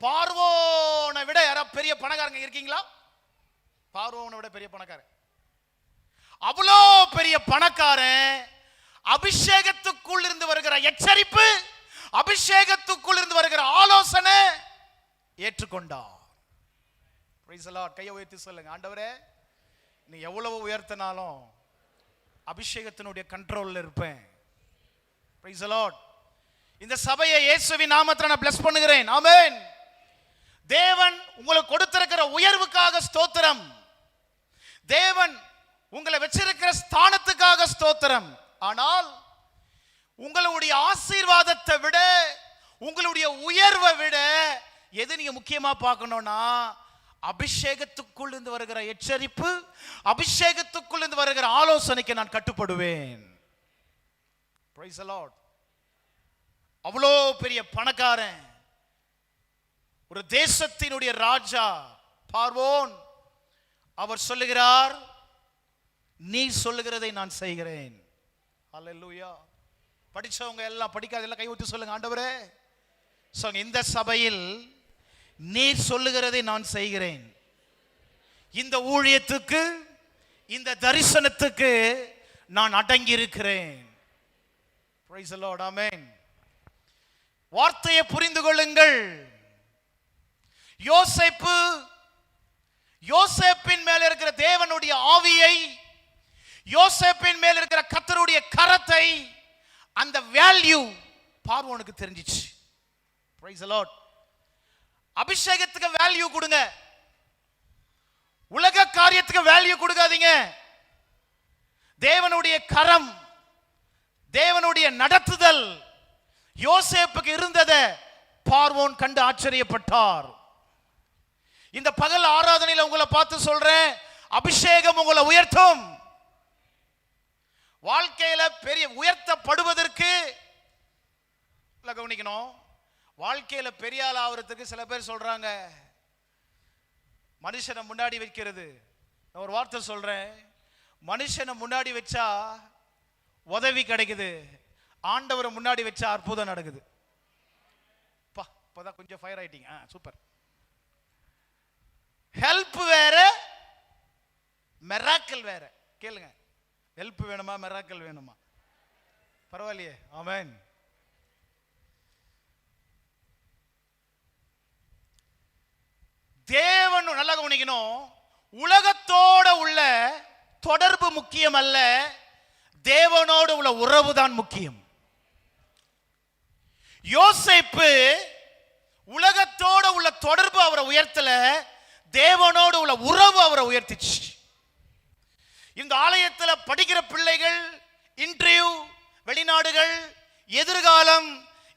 பார்வோனை விட யாராவது பெரிய பணக்காரங்க இருக்கீங்களா? பார்வோனை விட பெரிய பணக்காரன், அவ்வளோ பெரிய பணக்காரன் அபிஷேகத்துக்குள் இருந்து வருகிற எச்சரிப்பு, அபிஷேகத்துக்குள் இருந்து வருகிற ஆலோசனை ஏற்றுக்கொண்டார். Praise the Lord. கையை உயர்த்தி சொல்லுங்க, ஆண்டவரே நீ எவ்வளவு உயர்த்தினாலும் அபிஷேகத்தினுடைய கண்ட்ரோல்ல இருப்பேன். Praise the Lord. இந்த சபையை இயேசுவின் நாமத்தில் நான் bless பண்ணுகிறேன். ஆமென். தேவன் உங்களுக்கு கொடுத்திருக்கிற உயர்வுக்காக ஸ்தோத்திரம். தேவன் உங்களை வச்சிருக்கிற ஸ்தானத்துக்காக ஸ்தோத்திரம். ஆனால் உங்களுடைய ஆசீர்வாதத்தை விட, உங்களுடைய உயர்வை விட எது நீங்க முக்கியமா பார்க்கணும்னா, அபிஷேகத்துக்குள் இருந்து வருகிற எச்சரிப்பு, அபிஷேகத்துக்குள் இருந்து வருகிற ஆலோசனைக்கு நான் கட்டுப்படுவேன். Praise the Lord. அவ்வளோ பெரிய பணக்காரன், ஒரு தேசத்தினுடைய ராஜா பார்வோன், அவர் சொல்லுகிறார், நீ சொல்லுகிறதை நான் செய்கிறேன். அல்லேலூயா. படிச்சவங்க எல்லாம், படிக்காதெல்லாம் கை ஊத்தி சொல்லுங்க, ஆண்டவரே சொல்லுங்க, இந்த சபையில் நீர் சொல்லுகிறதை நான் செய்கிறேன். இந்த ஊழியத்துக்கு, இந்த தரிசனத்துக்கு நான் அடங்கி இருக்கிறேன். Praise the Lord. Amen. வார்த்தையை புரிந்து கொள்ளுங்கள். யோசேப்பின் மேல இருக்கிற தேவனுடைய ஆவியை, யோசேப்பின் மேல இருக்கிற கர்த்தருடைய கரத்தை, அந்த வேல்யூ பார்வோனுக்கு தெரிஞ்சிச்சு. Praise the Lord. அபிஷேகத்துக்கு வேல்யூ கொடுங்க, உலக காரியத்துக்கு வேல்யூ கொடுக்காதீங்க. தேவனுடைய கரம், தேவனுடைய நடத்துதல் யோசேப்புக்கு இருந்ததை பார்வோன் கண்டு ஆச்சரியப்பட்டார். இந்த பகல் ஆராதனையில் உங்களை பார்த்து சொல்றேன், அபிஷேகம் உங்களை உயர்த்தும். வாழ்க்கையில பெரிய உயர்த்தப்படுவதற்கு கவனிக்கணும். வாழ்க்கையில பெரிய ஆள் ஆகிறதுக்கு சில பேர் சொல்றாங்க, மனுஷனை முன்னாடி வைக்கிறது. நான் ஒரு வார்த்தை சொல்றேன், மனுஷனை முன்னாடி வச்சா உதவி கிடைக்குது, ஆண்டவரை முன்னாடி வச்சா அற்புதம் நடக்குது. இப்பதான் கொஞ்சம் ஃபயர் ஆயிட்டீங்க, சூப்பர். ஹெல்ப் வேற, மிராக்கிள் வேற. கேளுங்க, ஹெல்ப் வேணுமா மிராக்கிள் வேணுமா? பரவாயில்லையே. ஆமென். தேவன் நல்லா கவனிக்கணும், உலகத்தோட உள்ள தொடர்பு முக்கியம் அல்ல, தேவனோடு உள்ள உறவு தான் முக்கியம். யோசேப்பு உலகத்தோட உள்ள தொடர்பு அவரை உயர்த்தல, தேவனோடு உள்ள உறவு அவரை உயர்த்திச்சு. இந்த ஆலயத்தில் படிக்கிற பிள்ளைகள் இன்டர்வியூ, வெளிநாடுகள், எதிர்காலம்,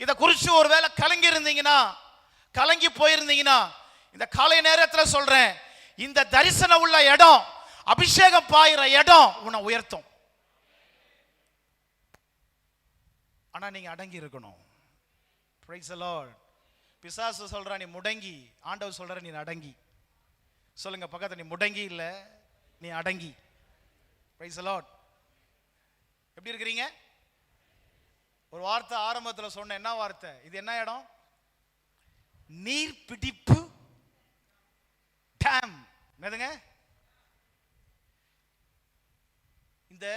இதை குறித்து ஒருவேளை கலங்கி இருந்தீங்கன்னா, கலங்கி போயிருந்தீங்கன்னா, இந்த காலை நேரத்தில் சொல்றேன், இந்த தரிசனம் உள்ள இடம், அபிஷேகம் பாயிற இடம் உன்னை உயர்த்தும். ஆனா நீங்க அடங்கி இருக்கணும். Praise the Lord. பிசாசு சொல்றா நீ முடங்கி, ஆண்டவர் சொல்ற நீ அடங்கி. சொல்லுங்க பக்கத்துல, நீ முடங்கி இல்ல, நீ அடங்கி. Praise the Lord. எப்படி இருக்கிறீங்க? ஒரு வார்த்தை ஆரம்பத்தில் சொன்ன, என்ன வார்த்தை இது? என்ன இடம்? நீர் பிடிப்பு டேம். என்னதுங்க? இந்த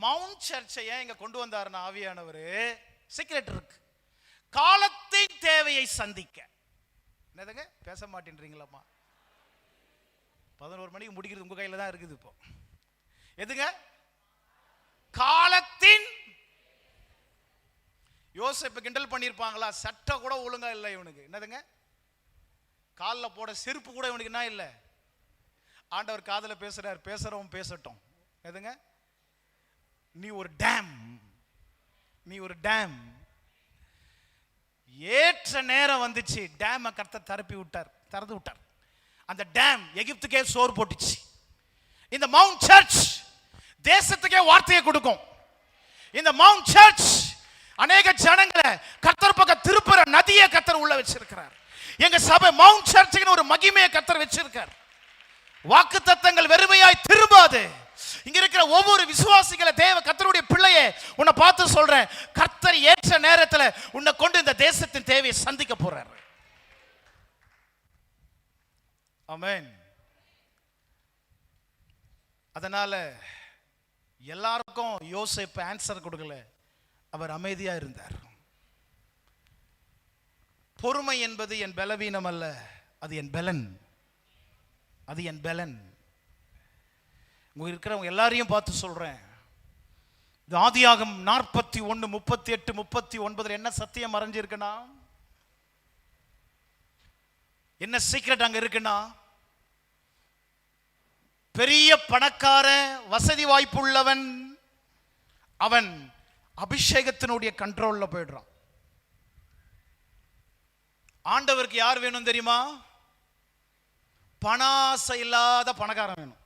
மவுண்ட் சர்ச்சை ஏன் இங்க கொண்டு வந்தாருன்னா, ஆவியானவர் சீக்ரெட் இருக்கு, காலத்தின் தேவையை சந்திக்க. என்னதுங்க பேச மாட்டேன்றீங்களாமா? 11 மணிக்கு முடிக்கிறது உங்க கையில தான் இருக்குது. இப்போ எதுங்க? காலத்தின் யோசேப்பு கிண்டல் பண்ணியிருப்பாங்களா? சட்டை கூட ஒழுங்கா இல்லை இவனுக்கு. என்னதுங்க? காலில் போட செருப்பு கூட இவனுக்கு என்ன இல்லை. ஆண்டவர் காதில் பேசுறார், பேசுறவன் பேசட்டும். எதுங்க? நீ ஒரு டேம், நீ ஒரு டேம். ஏற்ற நேரம் வந்துச்சு, டேமை கர்த்தர் திறந்து விட்டார். அந்த டேம் எகிப்துக்கே சோறு போட்டுச்சு. இந்த மவுண்ட் சர்ச் தேசத்துக்கே வார்த்தையை கொடுக்கும். இந்த மவுண்ட் சர்ச் அநேக ஜனங்களை கர்த்தர் பக்கம் திருப்புற நதியை கர்த்தர் உள்ள வச்சிருக்கிறார். எங்க சபை மவுண்ட் சர்ச்சுக்கு ஒரு மகிமையை கர்த்தர் வச்சிருக்கார். வாக்குத்தத்தங்கள் வெறுமையாய் திரும்பாது. இங்க இருக்கிற ஒவ்வொரு விசுவாசிகளை தேவ கர்த்தருடைய பிள்ளையே உன்னை பார்த்து சொல்றேன், கர்த்தர் ஏற்ற நேரத்தில் உன்னை கொண்டு இந்த தேசத்தின் தேவையை சந்திக்க போறார். ஆமென். அதனால எல்லாருக்கும் யோசேப்பு ஆன்சர் கொடுக்கல, அவர் அமைதியா இருந்தார். பொறுமை என்பது என் பலவீனம் அல்ல, அது என் பலன். அது என் பலன். இங்க இருக்கிறவங்க எல்லாரையும் பார்த்து சொல்றேன், ஆதியாகமம் 41, 38, 39 என்ன சத்தியம் மறைஞ்சிருக்குன்னா, என்ன சீக்ரெட் அங்க இருக்குன்னா, பெரிய பணக்கார வசதி வாய்ப்பு உள்ளவன் அவன் அபிஷேகத்தினுடைய கண்ட்ரோல்ல போயிடுறான். ஆண்டவருக்கு யார் வேணும் தெரியுமா? பணாசை இல்லாத பணக்காரன் வேணும்.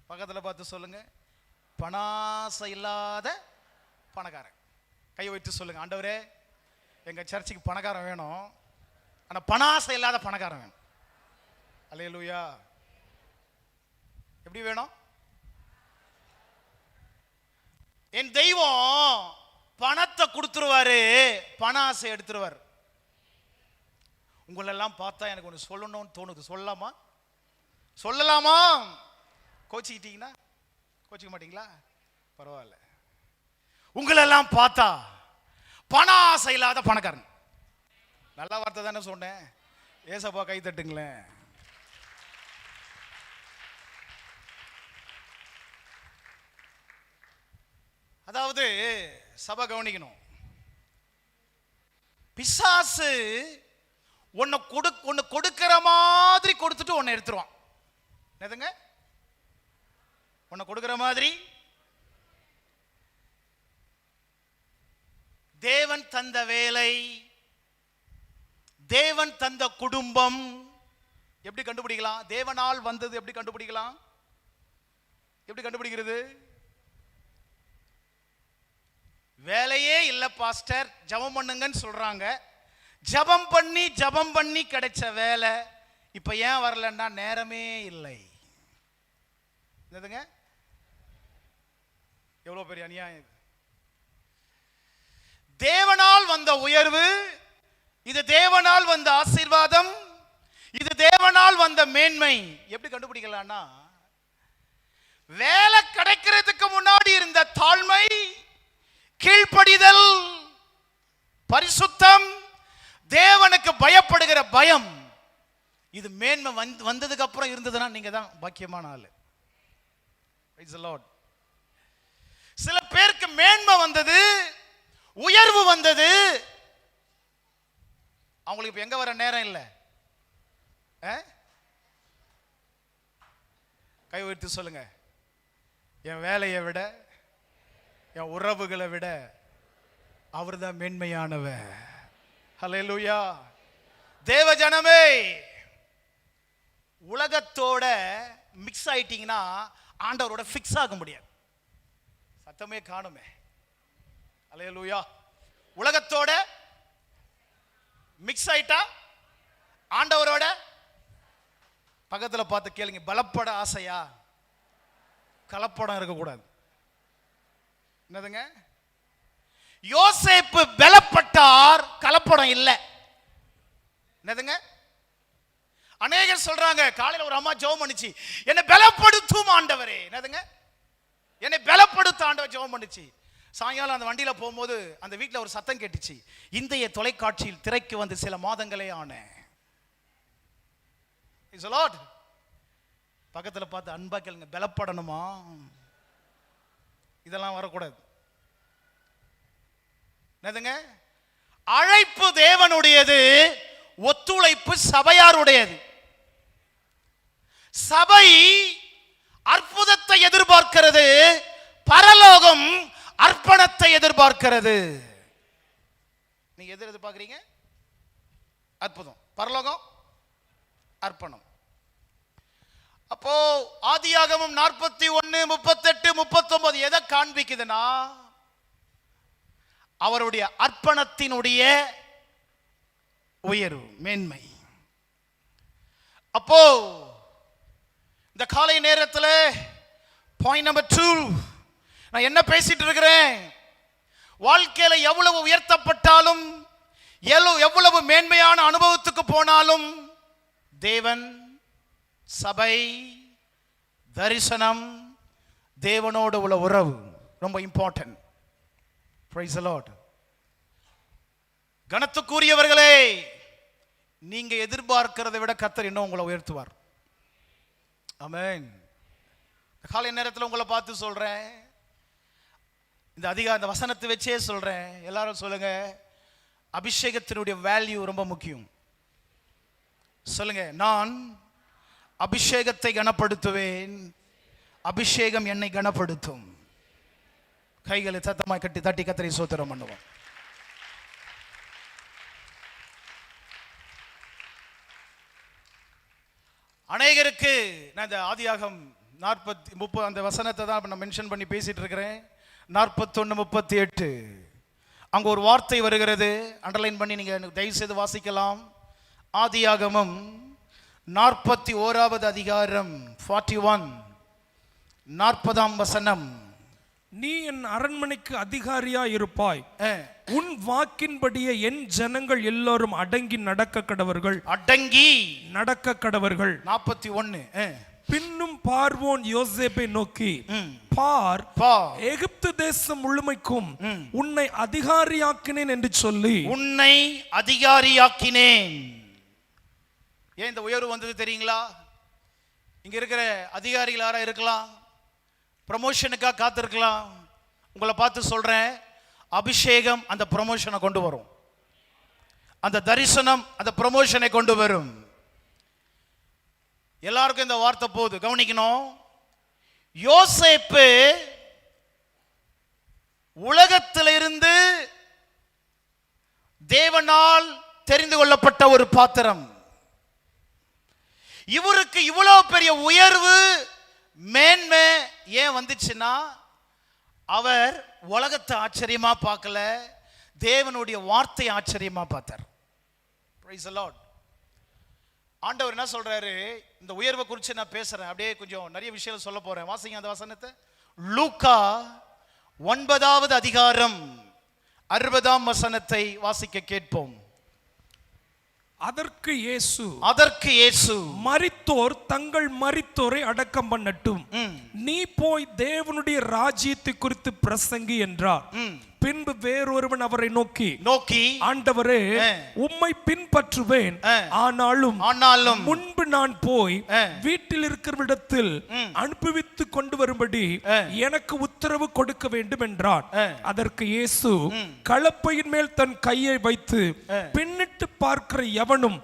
பக்கத்தில் பார்த்து சொல்லுங்க, பணாசை இல்லாத பணக்காரன். கை வைத்து சொல்லுங்க, ஆண்டவரே எங்க சர்ச்சுக்கு பணக்காரன் வேணும், ஆனா பணாசை இல்லாத பணக்காரன் வேணும். அல்லேலூயா. எப்படி வேணும்? என் தெய்வம் பணத்தை கொடுத்துருவாரு, பணாசை எடுத்துருவார். உங்களெல்லாம் பார்த்தா எனக்கு ஒன்று சொல்லணும்னு தோணுது. சொல்லலாமா? சொல்லலாமா? கோச்சிக்கிட்டீங்கன்னா கோச்சிக்க மாட்டீங்களா? பரவாயில்ல. உங்களெல்லாம் பார்த்தா பணாசை இல்லாத பணக்காரன். நல்ல வார்த்தை தானே சொன்னேன். ஏசப்பா கை தட்டுங்களேன். அதாவது சபை கவனிக்கணும், பிசாசு உன்னை கொடுக்கிற மாதிரி கொடுத்துட்டு உன்னை எடுத்துருவான். என்னதுங்க? உன்னை கொடுக்கிற மாதிரி. தேவன் தந்த வேலை, தேவன் தந்த குடும்பம் எப்படி கண்டுபிடிக்கலாம்? தேவனால் வந்தது எப்படி கண்டுபிடிக்கலாம்? எப்படி கண்டுபிடிக்கிறது? வேலையே இல்ல பாஸ்டர், ஜெபம் பண்ணுங்கன்னு சொல்றாங்க. ஜெபம் பண்ணி கிடைச்ச வேலை இப்ப ஏன் வரலன்னா நேரமே இல்லை. என்னதுங்க? எவ்வளவு பெரிய அநியாயம் இது. தேவனால் வந்த உயர்வு, இது தேவனால் வந்த ஆசீர்வாதம், இது தேவனால் வந்த மேன்மை எப்படி கண்டுபிடிக்கலாம்னா, வேலை கிடைக்கிறதுக்கு முன்னாடி இருந்த தாழ்மை, கீழ்ப்படிதல், பரிசுத்தம், தேவனுக்கு பயப்படுகிற பயம், இது மேன்மை வந்ததுக்கு அப்புறம் இருந்ததுன்னா நீங்க தான் பாக்கியமான ஆளு. Praise the Lord. சில பேருக்கு மேன்மை வந்தது, உயர்வு வந்தது, அவங்களுக்கு இப்ப எங்க வர நேரம் இல்லை. கை உயர்த்தி சொல்லுங்க, என் வேலையை விட, என் உறவுகளை விட அவர் தான் மேன்மையானவர். ஹல்லேலூயா. தேவ ஜனமே, உலகத்தோட மிக்ஸ் ஆயிட்டீங்கன்னா ஆண்டவரோட ஃபிக்ஸ் ஆக முடியாது. சத்தமே காணுமே. ஹல்லேலூயா. உலகத்தோட மிக்ஸ் ஆயிட்டா ஆண்டவரோட. பக்கத்துல பார்த்து கேளுங்க, பலப்பட ஆசையா? கலப்படம் இருக்கக்கூடாது. என்னதுங்க? யோசேப்பு பலப்பட்டார், கலப்படம் இல்லை. என்னதுங்க? அநேகர் சொல்றாங்க, காலையில் ஒரு அம்மா ஜெபம் பண்ணிச்சு, என்னை பலப்படுத்தும் ஆண்டவரே. என்னதுங்க? என்னை பலப்படுத்த ஆண்டவர் ஜெபம் பண்ணிச்சு. சாயங்காலம் அந்த வண்டியில போகும்போது அந்த வீட்டில் ஒரு சத்தம் கேட்டுச்சு, இந்திய தொலைக்காட்சியில் திரைக்கு வந்து சில மாதங்களே ஆன. பக்கத்துல பார்த்து அன்பா கேளுங்க, பலப்படணுமா? இதெல்லாம் வரக்கூடாது. என்னதுங்க? அழைப்பு தேவனுடையது, ஒத்துழைப்பு சபையாருடையது. சபை அற்புதத்தை எதிர்பார்க்கிறது, பரலோகம் அர்ப்பணத்தை எதிர்பார்க்கிறது. நீங்க எது எதிர்பார்க்கிறீங்க? அற்புதம். பரலோகம் அர்ப்பணம். அப்போ ஆதியாகமம் 41, 38, 39 எதை காண்பிக்குதுன்னா, அவருடைய அர்ப்பணத்தினுடைய உயர்வு, மேன்மை. அப்போ இந்த காலை நேரத்தில் பாயிண்ட் நம்பர் 2 நான் என்ன பேசிட்டு இருக்கிறேன்? வாழ்க்கையில எவ்வளவு உயர்த்தப்பட்டாலும், எவ்வளவு மேன்மையான அனுபவத்துக்கு போனாலும், தேவன், சபை, தரிசனம், தேவனோடு உள்ள உறவு ரொம்ப இம்பார்ட்டன்ட். Praise the Lord. கனத்துக்குரியவர்களே, நீங்க எதிர்பார்க்கிறதை விட கர்த்தர் இன்னும் உங்களை உயர்த்துவார். ஆமென். காலை நேரத்தில் உங்களை பார்த்து சொல்றேன், இந்த வசனத்தை வச்சே சொல்றேன். எல்லாரும் சொல்லுங்க, அபிஷேகத்தினுடைய வேல்யூ ரொம்ப முக்கியம். சொல்லுங்க, நான் அபிஷேகத்தை கனப்படுத்துவேன், அபிஷேகம் என்னை கனப்படுத்தும். கைகளை சத்தமாய் கட்டி தட்டி கர்த்தரை ஸ்தோத்திரம் பண்ணுவோம். அநேகருக்கு நான் இந்த ஆதியாகமம் 40, 30 அந்த வசனத்தை தான் நான் மென்ஷன் பண்ணி பேசிட்டு இருக்கிறேன். 41, 38 அங்க ஒரு வார்த்தை வருகிறது. அண்டர்லைன் பண்ணி நீங்க தயவு செய்து வாசிக்கலாம். ஆதியாகமம் 41வது அதிகாரம் 41 40ஆம் வசனம். நீ என் அரண்மனைக்கு அதிகாரியா இருப்பாய், உன் வாக்கின்படியே என் ஜனங்கள் எல்லோரும் அடங்கி நடக்க கடவர்கள். 41. பின்னும் பார்வோன் யோசேப்பை நோக்கி, பார், எகிப்து தேசம் முழுமைக்கும் உன்னை அதிகாரியாக்கினேன் என்று சொல்லி, உன்னை அதிகாரியாக்கினேன். ஏன் இந்த உயர்வு வந்தது தெரியுங்களா? இங்க இருக்கிற அதிகாரிகள் யாரா இருக்கலாம், ப்ரமோஷனுக்காக காத்திருக்கலாம். உங்களை பார்த்து சொல்றேன், அபிஷேகம் அந்த ப்ரமோஷனை கொண்டு வரும், அந்த தரிசனம் அந்த ப்ரமோஷனை கொண்டு வரும். எல்லாருக்கும் இந்த வார்த்தை போகுது, கவனிக்கணும். யோசேப்பு உலகத்திலிருந்து தேவனால் தெரிந்து கொள்ளப்பட்ட ஒரு பாத்திரம். இவருக்கு இவ்வளவு பெரிய உயர்வு, மேன்மை ஏன் வந்துச்சுன்னா, அவர் உலகத்தை ஆச்சரியமா பார்க்கல, தேவனுடைய வார்த்தை ஆச்சரியமா பார்த்தார். Price the Lord. ஆண்டவர் என்ன சொல்றாரு? இந்த உயர்வை குறித்து நான் பேசுறேன், அப்படியே கொஞ்சம் நிறைய விஷயம் சொல்ல போறேன். வாசிங்க அந்த வசனத்தை. லூக்கா 9வது அதிகாரம் 60ஆம் வசனத்தை வாசிக்க கேட்போம். அதற்கு இயேசு, மரித்தோர் தங்கள் மரித்தோரை அடக்கம் பண்ணட்டும், நீ போய் தேவனுடைய ராஜ்யத்தை குறித்து பிரசங்கி என்றார். பின்பு வேறொருவன் அவரை நோக்கி ஆண்டவரே, உம்மை பின்பற்றுவேன், ஆனாலும் முன்பு நான் போய் வீட்டில் இருக்கிறவிடத்தில் அனுப்பிவித்து கொண்டு வரும்படி எனக்கு உத்தரவு கொடுக்க வேண்டும் என்றார். அதற்கு இயேசு, கலப்பையின் மேல் தன் கையை வைத்து பின்னிட்டு பார்க்கிற எவனும்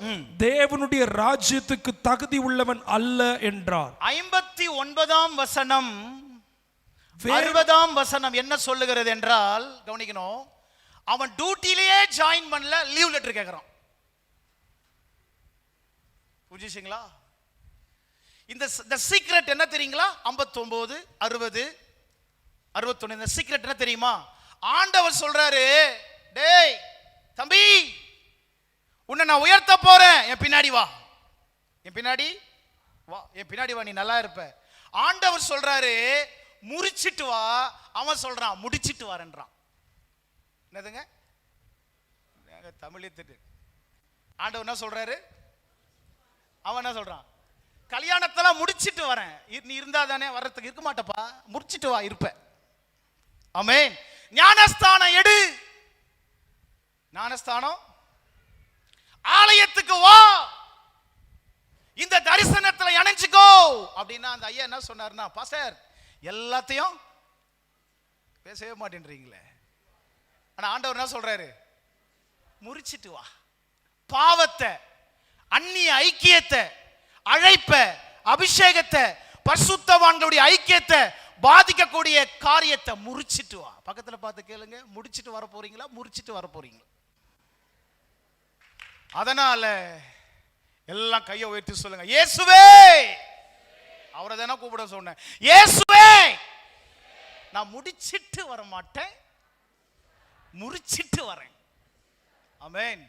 தேவனுடைய ராஜ்யத்துக்கு தகுதி உள்ளவன் அல்ல என்றார். 59ஆம் வசனம் 60ஆம் வசனம் என்ன சொல்லுகிறது என்றால், கவனிக்கணும், அவன் டியூட்டிலேயே ஜாயின் பண்ணல, லீவ் லெட்டர் கேட்கிறான். புரிஞ்சுங்களா? இந்த சீக்ரெட் என்ன தெரியுங்களா? 59, 60, 61 இந்த சீக்ரெட் என்ன தெரியுமா? ஆண்டவர் சொல்றாரு, டேய் தம்பி, உன்னை நான் உயர்த்த போறேன், என் பின்னாடி வா, என் பின்னாடி வா, நீ நல்லா இருப்ப. ஆண்டவர் சொல்றாரு, முறிச்சிட்டு வா. அவன் சொல்றான், முடிச்சிட்டு வரேன்றான். என்னதுங்க தமிழ்? ஆண்டவர் என்ன சொல்றாரு? அவன் என்ன சொல்றான்? கல்யாணத்தெல்லாம் முடிச்சிட்டு வரேன், நீ இருந்தா தானே வர்றதுக்கு, இருக்க மாட்டப்பா, முடிச்சிட்டு வா, இருப்ப. ஆமென். ஞானஸ்தானம் எடு, ஞானஸ்தானம், ஆலயத்துக்கு வா, இந்த தரிசனத்துல இணைஞ்சுக்கோ அப்படின்னா அந்த ஐயா என்ன சொன்னார்னா, பாஸ்டர் எல்லாத்தையும் பேசவே மாட்டேன்றீங்களே. ஆனா ஆண்டவர் என்ன சொல்றாரு? முறிச்சிட்டு வா. பாவத்தை, அந்நிய ஐக்கியத்தை, அழைப்ப, அபிஷேகத்தை, பரிசுத்தவான்களுடைய ஐக்கியத்தை பாதிக்கக்கூடிய காரியத்தை முறிச்சிட்டு வா. பக்கத்துல பார்த்து கேளுங்க, முடிச்சிட்டு வர போறீங்களா, முறிச்சிட்டு வர போறீங்களா? அதனால எல்லாம் கையை உயர்த்தி சொல்லுங்க, இயேசுவே. அவரை தானே கூப்பிட சொன்னேன், இயேசுவே. நான் முடிச்சிட்டு வர மாட்டேன், முறிச்சிட்டு வரேன். ஆமென்.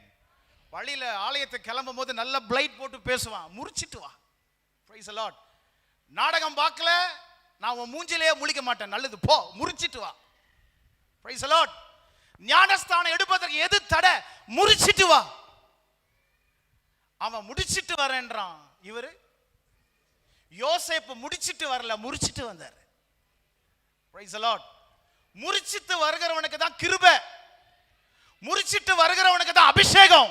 வழியில ஆலயத்தை கிளம்பும் போது நல்ல பிளைட் போட்டு பேசுவான், முறிச்சிட்டு வா. Price the Lord. நாடகம் பார்க்கல, நான் உன் மூஞ்சிலேயே முழிக்க மாட்டேன், நல்லது போ, முறிச்சிட்டு வா. Price the Lord. ஞானஸ்தானம் எடுப்பதற்கு எது தடை? முறிச்சிட்டு வா. அவன் முடிச்சிட்டு வரேன்றான். இவரு யோசேப்பு முடிச்சிட்டு வரல, முறிச்சிட்டு வந்தார். Price the Lord. முறிச்சிட்டு வருகிறவனுக்கு தான் கிருபை, முறிச்சிட்டு வருகிறவனுக்கு தான் அபிஷேகம்,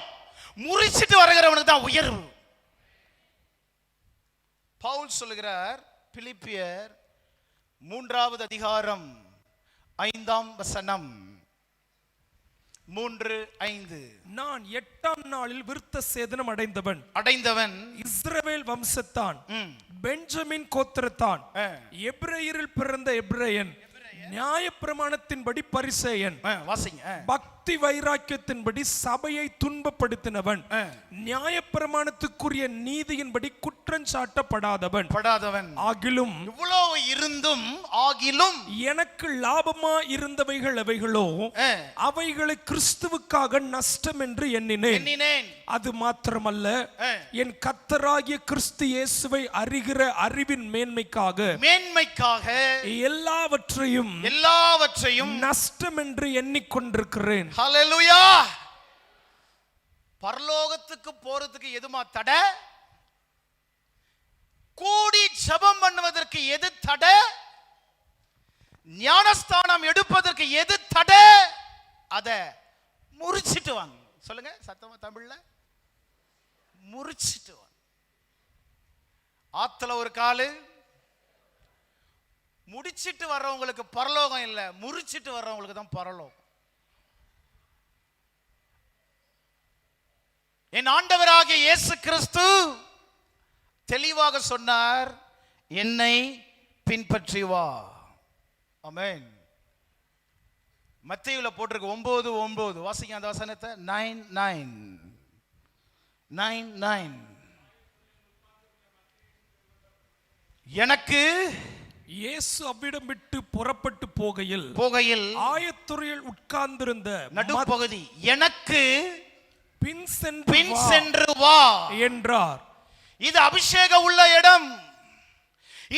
முறிச்சிட்டு வருகிறவனுக்கு தான் உயர்வு. பவுல் சொல்லுகிறார், பிலிப்பியர் 3வது அதிகாரம் 5ஆம் வசனம், 3:5. நான் 8ஆம் நாளில் விருத்த சேதனம் அடைந்தவன் இஸ்ரவேல் வம்சத்தான், பெஞ்சமின் கோத்திரத்தான், எபிரேயரில் பிறந்த எபிரேயன், நியாயப்பிரமாணத்தின்படி பரிசேயன், வாசிங்க, பக்தி வைராக்கியத்தின்படி சபையை துன்பப்படுத்தினவன், நியாயப்பிரமாணத்துக்குரிய நீதியின்படி குற்றம் சாட்டப்படாதவன் ஆகிலும், இவ்வளவு இருந்தும் ஆகிலும் எனக்கு லாபமா இருந்தவைகள் அவைகளோ அவைகளை கிறிஸ்துவுக்காக நஷ்டம் என்று எண்ணினேன். அது மாத்திரமல்ல, என் கர்த்தராகிய கிறிஸ்து இயேசுவை அறிகிற அறிவின் மேன்மைக்காக எல்லாவற்றையும் நஷ்டம் என்று எண்ணிக்கொண்டிருக்கிறேன். ஹல்லேலூயா. பரலோகத்துக்கு போறதுக்கு எதுமா தடை? கூடி ஜெபம் பண்ணுவதற்கு எது தடை? ஞானஸ்தானம் எடுப்பதற்கு எது தடை? அத முறிச்சிட்டு வாங்க. சொல்லுங்க சத்தமா தமிழ்ல, முறிச்சிட்டு வாங்க. ஆத்துல ஒரு காலு, முடிச்சிட்டு வர்றவங்களுக்கு பரலோகம் இல்ல, முறிச்சிட்டு வர்றவங்களுக்கு தான் பரலோகம். என் ஆண்டவராகிய இயேசு கிறிஸ்து தெளிவாக சொன்னார், என்னை பின்பற்றி வா. ஆமென். மத்தேயுல போட்டிருக்கு 9:9. வாசிங்க அந்த வசனத்தை. 9:9. எனக்கு இயேசு அவ்விடம் விட்டு புறப்பட்டு போகையில் ஆயத்துறையில் உட்கார்ந்திருந்த நடுப்பகுதி, எனக்கு பின் சென்று வா என்றார். இது அபிஷேகம் உள்ள இடம்,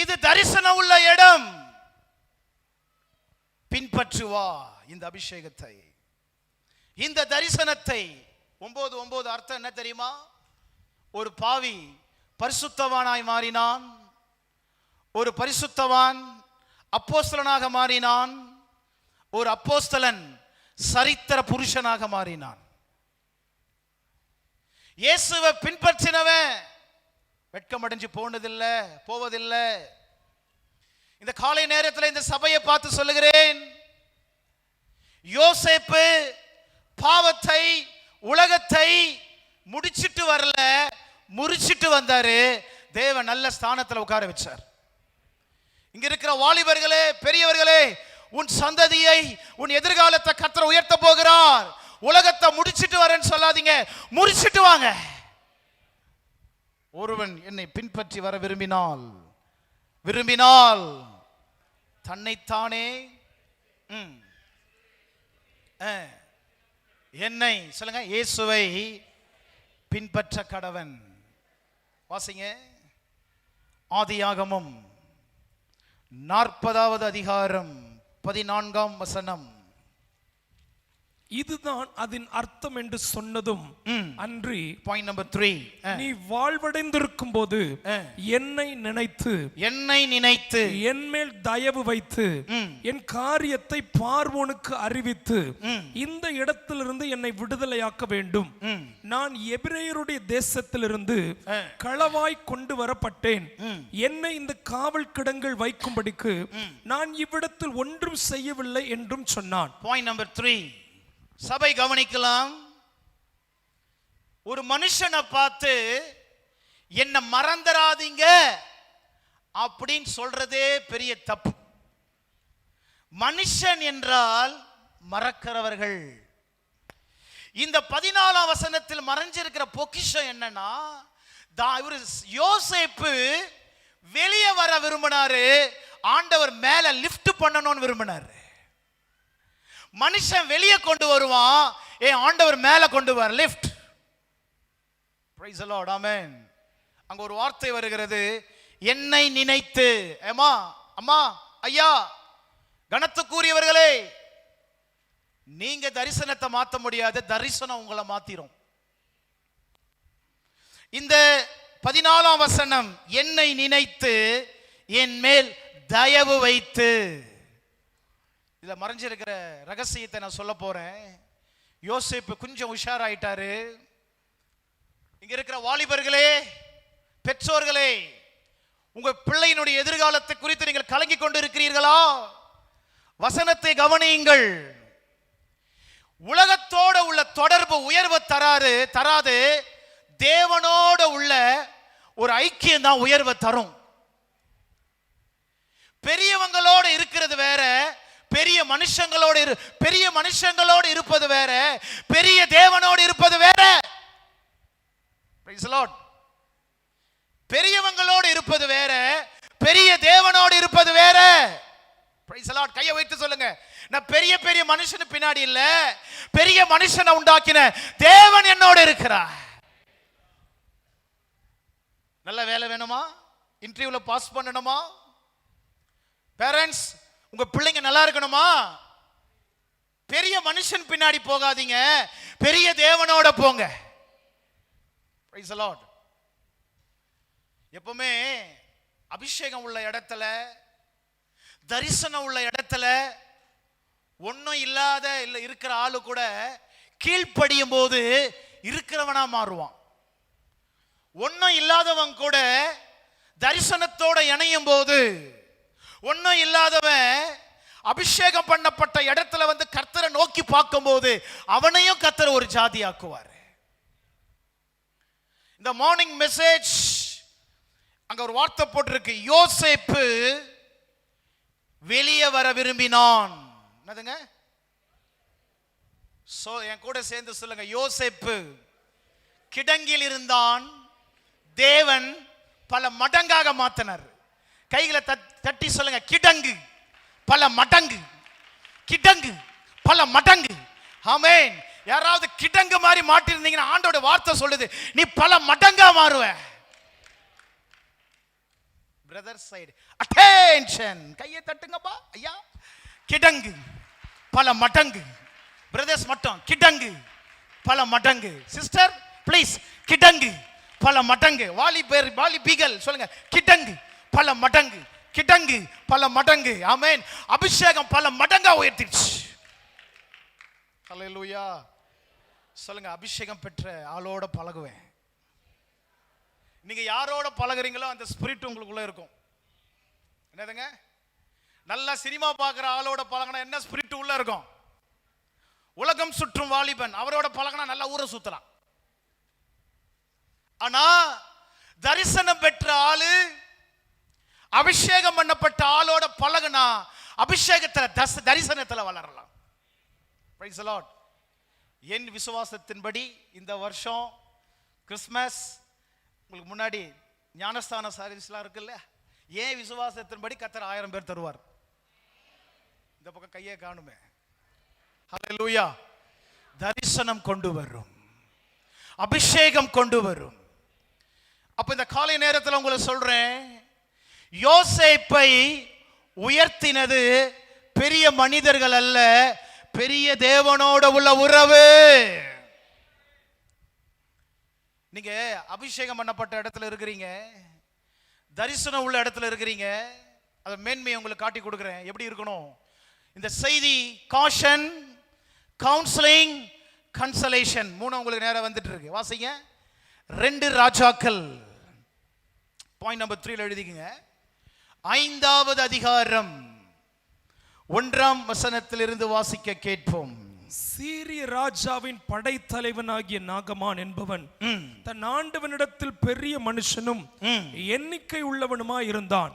இது தரிசனம் உள்ள இடம். பின்பற்று வா இந்த அபிஷேகத்தை, இந்த தரிசனத்தை. 9:9 அர்த்தம் என்ன தெரியுமா? ஒரு பாவி பரிசுத்தவானாய் மாறினான், ஒரு பரிசுத்தவான் அப்போஸ்தலனாக மாறினான், ஒரு அப்போஸ்தலன் சரித்திர புருஷனாக மாறினான். இயேசுவை பின்பற்றினவன் வெட்கமடைஞ்சு போவதில்லை. இந்த காலை நேரத்தில் இந்த சபையை பார்த்து சொல்லுகிறேன், யோசேப்பு பாவத்தை, உலகத்தை முடிச்சிட்டு வரல, முறிச்சிட்டு வந்தாரு. தேவன் நல்ல ஸ்தானத்தில் உட்கார வச்சார். இங்க இருக்கிற வாலிபர்களே, பெரியவர்களே, உன் சந்ததியை, உன் எதிர்காலத்தை கர்த்தர் உயர்த்த போகிறார். உலகத்தை முடிச்சிட்டு வரேன்னு சொல்லாதீங்க, முறிச்சிட்டு வாங்க. ஒருவன் என்னை பின்பற்றி வர விரும்பினால் தன்னைத்தானே என்னை சொல்லுங்க, இயேசுவை பின்பற்ற கடவன். வாசிங்க ஆதியாகமம் 40வது அதிகாரம் 14ஆம் வசனம். இதுதான் அதன் அர்த்தம் என்று சொன்னதும் அன்றி, பாயிண்ட் நம்பர் 3, நீ வாழ்வடைந்திருக்கும் போது என்னை நினைத்து என் மேல் தயவு வைத்து என் காரியத்தை பார்வோனுக்கு அறிவித்து இந்த இடத்திலிருந்து என்னை விடுதலையாக்க வேண்டும். நான் எபிரேயருடைய தேசத்திலிருந்து களவாய் கொண்டு வரப்பட்டேன். என்னை இந்த காவல் கிடங்கள் வைக்கும்படிக்கு நான் இவ்விடத்தில் ஒன்றும் செய்யவில்லை என்றும் சொன்னான். Point number 3. சபை கவனிக்கலாம். ஒரு மனுஷனை பார்த்து என்ன மறந்துடாதீங்க அப்படின்னு சொல்றதே பெரிய தப்பு. மனுஷன் என்றால் மறக்கிறவர்கள். இந்த 14ஆம் வசனத்தில் மறைஞ்சிருக்கிற பொக்கிஷம் என்னன்னா, யோசேப்பு வெளியே வர விரும்பினாரு, ஆண்டவர் மேல லிஃப்ட் பண்ணணும்னு விரும்பினாரு. மனுஷன் வெளியே கொண்டு வருவான், ஆண்டவர் மேல கொண்டு வர லிஃப்ட். பிரைஸ் தி லார்ட், ஆமென். அங்க ஒரு வார்த்தை வருகிறது, என்னை நினைத்து. அம்மா அம்மா ஐயா கனத்துக்குரியவர்களே, நீங்க தரிசனத்தை மாத்த முடியாது, தரிசனம் உங்களை மாத்திரும். இந்த 14ஆம் வசனம், என்னை நினைத்து என் மேல் தயவு வைத்து. இதுல மறைஞ்சிருக்கிற ரகசியத்தை நான் சொல்ல போறேன். யோசேப்பு கொஞ்சம் உஷாராயிட்டாரு. இங்க இருக்கிற வாலிபர்களே, பெற்றோர்களே, உங்க பிள்ளையினுடைய எதிர்காலத்தை குறித்து நீங்கள் கலங்கி கொண்டு இருக்கிறீர்களா? வசனத்தை கவனியுங்கள். உலகத்தோட உள்ள தொடர்பு உயர்வு தராது, தேவனோட உள்ள ஒரு ஐக்கியம் தான் உயர்வை தரும். பெரியவங்களோடு இருக்கிறது வேற, பெரிய மனுஷங்களோடு இருப்பது வேற, பெரிய தேவனோடு இருப்பது வேற. Price the Lord. பெரியவங்களோடு இருப்பது வேற, பெரிய தேவனோடு இருப்பது வேற. Price the Lord. கையை வைத்து சொல்லுங்க, நான் பெரிய பெரிய மனுஷனு பின்னாடி இல்ல, பெரிய மனுஷனை உண்டாக்கின தேவன் என்னோடு இருக்கிறார். நல்ல வேலை வேணுமா? இன்டர்வியூல பாஸ் பண்ணணுமா? பேரண்ட்ஸ், உங்க பிள்ளைங்க நல்லா இருக்கணுமா? பெரிய மனுஷன் பின்னாடி போகாதீங்க, பெரிய தேவனோட போங்க. Price the Lord. எப்பவுமே அபிஷேகம் உள்ள இடத்துல, தரிசனம் உள்ள இடத்துல, ஒன்னும் இல்லாத இருக்கிற ஆளு கூட கீழ்ப்படியும் போது இருக்கிறவனா மாறுவான். ஒன்னும் இல்லாதவன் கூட தரிசனத்தோட இணையும் போது, ஒன்னும் இல்லாதவன் அபிஷேகம் பண்ணப்பட்ட இடத்துல வந்து கர்த்தரை நோக்கி பார்க்கும் போது அவனையும் கர்த்தர் ஒரு ஜாதி ஆக்குவார். இந்த மார்னிங் மெசேஜ் அங்க ஒரு வார்த்தை போட்டிருக்கு, யோசேப்பு வெளியே வர விரும்பினான். என்னதுங்க? என் கூட சேர்ந்து சொல்லுங்க, யோசேப்பு கிடங்கில் இருந்தான், தேவன் பல மடங்காக மாத்தினார். கைகளை தட்டி சொல்லுங்க, கிடங்கு பல மடங்கு, கிடங்கு பல மடங்கு. ஆமென். யாராவது கிடங்கு மாதிரி மாட்டிருந்தீங்கன்னா ஆண்டோட வார்த்தை சொல்லுது, நீ பல மடங்கா மாறுவ. பிரதர் சைடு அட்டென்ஷன், கையை தட்டுங்கப்பா ஐயா. கிடங்கு பல மடங்கு. பிரதர்ஸ் மட்டும் கிடங்கு பல மடங்கு. சிஸ்டர் ப்ளீஸ், கிடங்கு பல மடங்கு. வாலிபிகள் சொல்லுங்க, கிடங்கு பல மடங்கு, கிடங்கு பல மடங்கு. ஆமென். அபிஷேகம் பல மடங்கா உயர்த்திடுச்சு. ஹல்லேலூயா. சொல்லுங்க, அபிஷேகம் பெற்ற ஆளோட பழகுவேன். நீங்க யாரோட பழகுறீங்களோ அந்த ஸ்பிரிட் உங்களுக்குள்ள இருக்கும். என்னதுங்க? நல்லா சினிமா பார்க்குற ஆளோட பழகினா என்ன ஸ்பிரிட் உள்ள இருக்கும்? உலகம் சுற்றும் வாலிபன், அவரோட பழகினா நல்லா ஊரை சுத்தலாம். ஆனா தரிசனம் பெற்ற ஆளு, அபிஷேகம் பண்ணப்பட்ட ஆளோட பழகுனா அபிஷேகத்துல தரிசனத்துல வளரலாம். Price the Lord. என் விசுவாசத்தின்படி இந்த வருஷம் கிறிஸ்மஸ் உங்களுக்கு முன்னாடி ஞானஸ்தான சர்வீஸ்லாம் இருக்குல்ல, ஏன் விசுவாசத்தின்படி கர்த்தர் 1000 பேர் தருவார். இந்த பக்கம் கையே காணுமே. ஹல்லேலூயா. தரிசனம் கொண்டு வரும், அபிஷேகம் கொண்டு வரும். அப்ப இந்த காலை நேரத்தில் உங்களை சொல்றேன், யோசேப்பை உயர்த்தினது பெரிய மனிதர்கள் அல்ல, பெரிய தேவனோட உள்ள உறவு. நீங்க அபிஷேகம் பண்ணப்பட்ட இடத்துல இருக்கிறீங்க, தரிசனம் உள்ள இடத்துல இருக்கிறீங்க. அதை மேன்மையை உங்களுக்கு காட்டி கொடுக்குறேன், எப்படி இருக்கணும். இந்த செய்தி காஷன், கவுன்சிலிங், கன்சலேஷன் 3 உங்களுக்கு நேரம் வந்துட்டு இருக்கு. வாசிங்க. 2 ராஜாக்கள் பாயிண்ட் நம்பர் 3 எழுதிக்கங்க. 5வது அதிகாரம் 1ஆம் வசனத்திலிருந்து வாசிக்க கேட்போம். சீரிய ராஜாவின் படைத்தலைவனாகிய நாகமான் என்பவன் தன் ஆண்டவனிடத்தில் பெரிய மனுஷனும் எண்ணிக்கை உள்ளவனுமாய் இருந்தான்.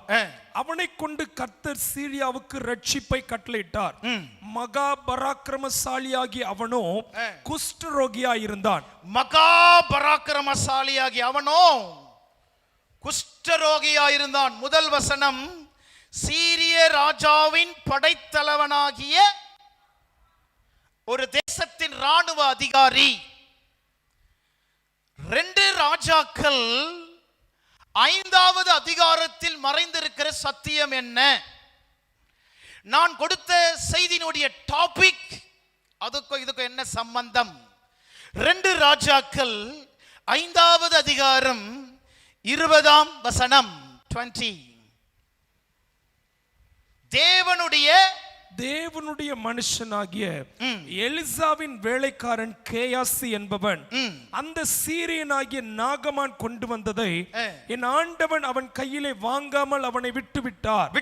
அவனை கொண்டு கர்த்தர் சீரியாவுக்கு ரட்சிப்பை கட்டளையிட்டார். மகா பராக்கிரமசாலியாகி அவனோ குஷ்டரோகியாய் இருந்தான். மகா பராக்கிரமசாலியாகி அவனோ குஷ்டரோகியாய் இருந்தான். முதல் வசனம், சீரிய ராஜாவின் படைத்தலைவனாகிய ஒரு தேசத்தின் ராணுவ அதிகாரி. 2 ராஜாக்கள் 5வது அதிகாரத்தில் மறைந்திருக்கிற சத்தியம் என்ன? நான் கொடுத்த செய்தியினுடைய டாபிக் அதுக்கும் இதுக்கும் என்ன சம்பந்தம்? 2 ராஜாக்கள் 5வது அதிகாரம் 20ஆம் வசனம் 20. தேவனுடைய மனுஷனாகிய எலிசாவின் வேலைக்காரன் கேயாசி என்பவன் அந்த சீரியனாகிய நாகமான் கொண்டு வந்ததை என் ஆண்டவன் அவன் கையிலே வாங்காமல் அவனை விட்டுவிட்டார்.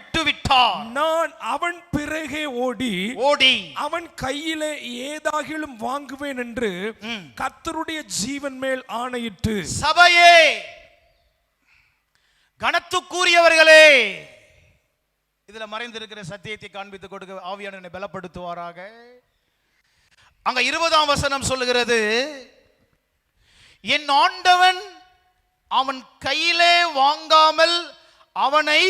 நான் அவன் பிறகே ஓடி அவன் கையிலே ஏதாகிலும் வாங்குவேன் என்று கர்த்தருடைய ஜீவன் மேல் ஆணையிட்டு. சபையே, கனத்துக்குரியவர்களே, இதுல மறைந்திருக்கிற சத்தியத்தை காண்பித்து கொடுக்க ஆவியானவரை பலப்படுத்துவாராக. அங்க 20ஆம் வசனம் சொல்லுகிறது, என் ஆண்டவன் அவன் கையிலே வாங்காமல் அவனை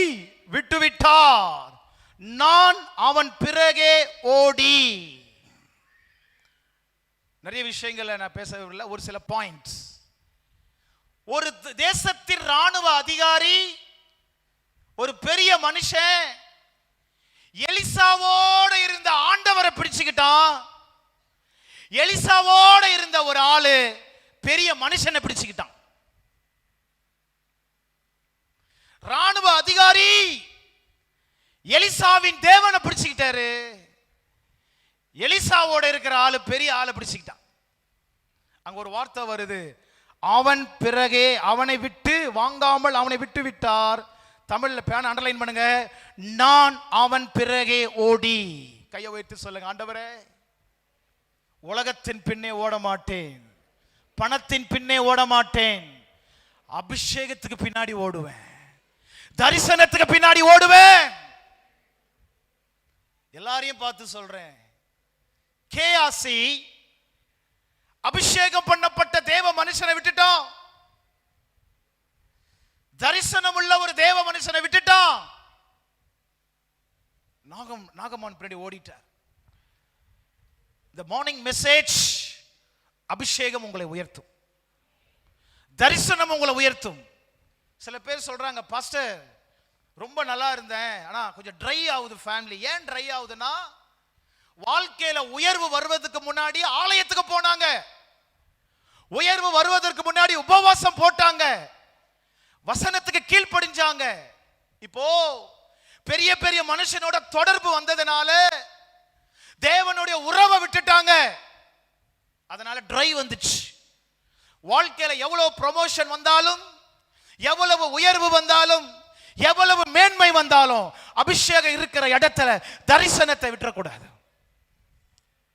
விட்டுவிட்டார். நான் அவன் பிறகே ஓடி. நிறைய விஷயங்களை நான் பேசவில்லை, ஒரு சில பாயிண்ட்ஸ். ஒரு தேசத்தின் ராணுவ அதிகாரி, ஒரு பெரிய மனுஷன், எலிசாவோட இருந்த ஆண்டவரை பிடிச்சுக்கிட்டான். எலிசாவோட இருந்த ஒரு ஆளு பெரிய மனுஷனை பிடிச்சுக்கிட்டான். ராணுவ அதிகாரி எலிசாவின் தேவனை பிடிச்சுக்கிட்டாரு. எலிசாவோட இருக்கிற ஆளு பெரிய ஆளை பிடிச்சுக்கிட்டான். அங்க ஒரு வார்த்தை வருது, அவன் பிறகே, அவனை விட்டு வாங்காமல் அவனை விட்டு விட்டார். தமிழ்ல பேன அண்டர்லைன் பண்ணுங்க, நான் அவன் பிறகே ஓடி. கையை வைத்து சொல்லுங்க, ஆண்டவரே, உலகத்தின் பின்னே ஓட மாட்டேன், பணத்தின் பின்னே ஓட மாட்டேன், அபிஷேகத்துக்கு பின்னாடி ஓடுவேன், தரிசனத்துக்கு பின்னாடி ஓடுவேன். எல்லாரையும் பார்த்து சொல்றேன், கேயாசி அபிஷேகம் பண்ணப்பட்ட தேவ மனுஷனை விட்டுட்டான். தரிசனம் உள்ள ஒரு தேவ மனுஷனை விட்டுட்டான். நாகமான் பின்னாடி ஓடிட்டார். இந்த மார்னிங் மெசேஜ், அபிஷேகம் உங்களை உயர்த்தும், தரிசனம் உங்களை உயர்த்தும். சில பேர் சொல்றாங்க, பாஸ்டர் ரொம்ப நல்லா இருந்தேன், ஆனா கொஞ்சம் ட்ரை ஆகுது ஃபேமிலி. ஏன் ட்ரை ஆகுதுன்னா, வாழ்க்கையில உயர்வு வருவதற்கு முன்னாடி ஆலயத்துக்கு போனாங்க, உயர்வு வருவதற்கு முன்னாடி உபவாசம் போட்டாங்க, வசனத்துக்கு கீழ்ப்படிஞ்சாங்க. இப்போ பெரிய பெரிய மனுஷனோட தொடர்பு வந்ததுனால தேவனுடைய உறவை விட்டுட்டாங்க. அதனால ட்ரை வந்துச்சு. வாழ்க்கையில எவ்வளவு ப்ரமோஷன் வந்தாலும், எவ்வளவு உயர்வு வந்தாலும், எவ்வளவு மேன்மை வந்தாலும், அபிஷேகம் இருக்கிற இடத்துல தரிசனத்தை விட்டுறக்கூடாது.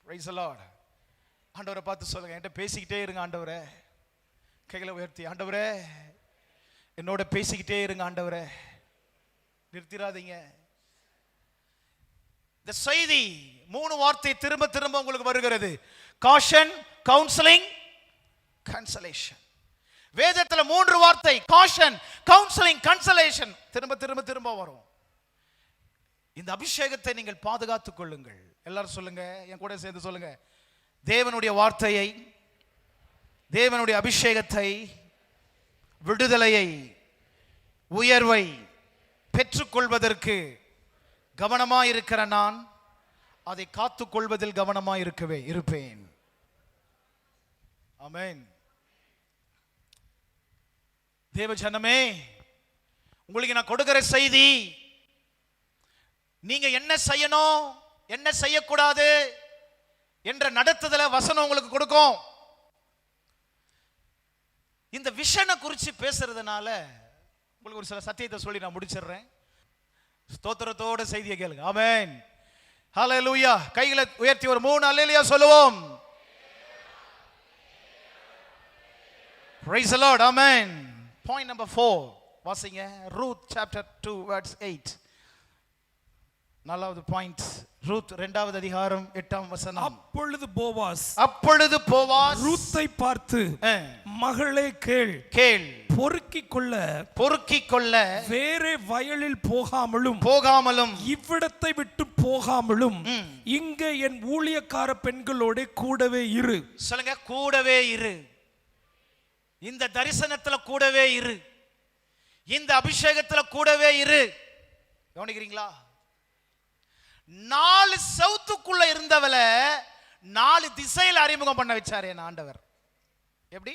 Price the Lord. ஆண்டவரை பார்த்து சொல்லுங்க, என்கிட்ட பேசிக்கிட்டே இருங்க ஆண்டவரே. கைகளை உயர்த்தி, ஆண்டவரே என்னோட பேசிக்கிட்டே இருங்க ஆண்டவரே, நிறுத்திராதீங்க. இந்த செய்தி 3 வார்த்தை திரும்ப திரும்ப உங்களுக்கு வருகிறது, காஷன், கவுன்சிலிங், கன்சலேஷன். வேதத்துல 3 வார்த்தை, காஷன், கவுன்சிலிங், கன்சலேஷன், திரும்ப திரும்ப திரும்ப வரும். இந்த அபிஷேகத்தை நீங்கள் பாதுகாத்துக் கொள்ளுங்கள். எல்லாரும் சொல்லுங்க, என் கூட சேர்ந்து சொல்லுங்க, தேவனுடைய வார்த்தையை, தேவனுடைய அபிஷேகத்தை, விடுதலையை, உயர்வை பெற்றுக்கொள்வதற்கு கவனமாயிருக்கிற நான் அதை காத்துக் கொள்வதில் கவனமாயிருக்கவே இருப்பேன். ஆமென். தேவ ஜனமே, உங்களுக்கு நான் கொடுக்கிற செய்தி, நீங்க என்ன செய்யணும், என்ன செய்யக்கூடாது என்ற நடத்துதல வசனம் உங்களுக்கு கொடுக்கும். இந்த விஷனை குறித்து பேசுறதுனால உங்களுக்கு ஒரு சில சத்தியத்தை சொல்லி நான் முடிச்சிடுறேன். ஸ்தோத்திரத்தோட செய்தியை கேளுங்க. ஆமென், ஹalleluya. கைகளை உயர்த்தி ஒரு 3 அல்லேலூயா சொல்லுவோம். Praise the Lord. Amen. Point number 4. வாசிங்க. Ruth chapter 2 verse 8. நாலாவது பாயிண்ட். ரூத் 2வது அதிகாரம் 8ஆம் வசனம். அப்பொழுது போவாஸ் ரூத்தை பார்த்து, மகளே கேள், பொறுக்கிக் கொள்ள வேறே வயலில் போகாமலும் இவ்விடத்தை விட்டு போகாமலும் இங்கே என் ஊழியக்கார பெண்களோட கூடவே இரு. சொல்லுங்க, கூடவே இரு. இந்த தரிசனத்துல கூடவே இரு. இந்த அபிஷேகத்துல கூடவே இரு. கவனிக்கிறீங்களா? 4 சவுத்துக்குள்ள இருந்தவள 4 திசையில் அறிமுகம் பண்ண வச்சாரு என் ஆண்டவர். எப்படி?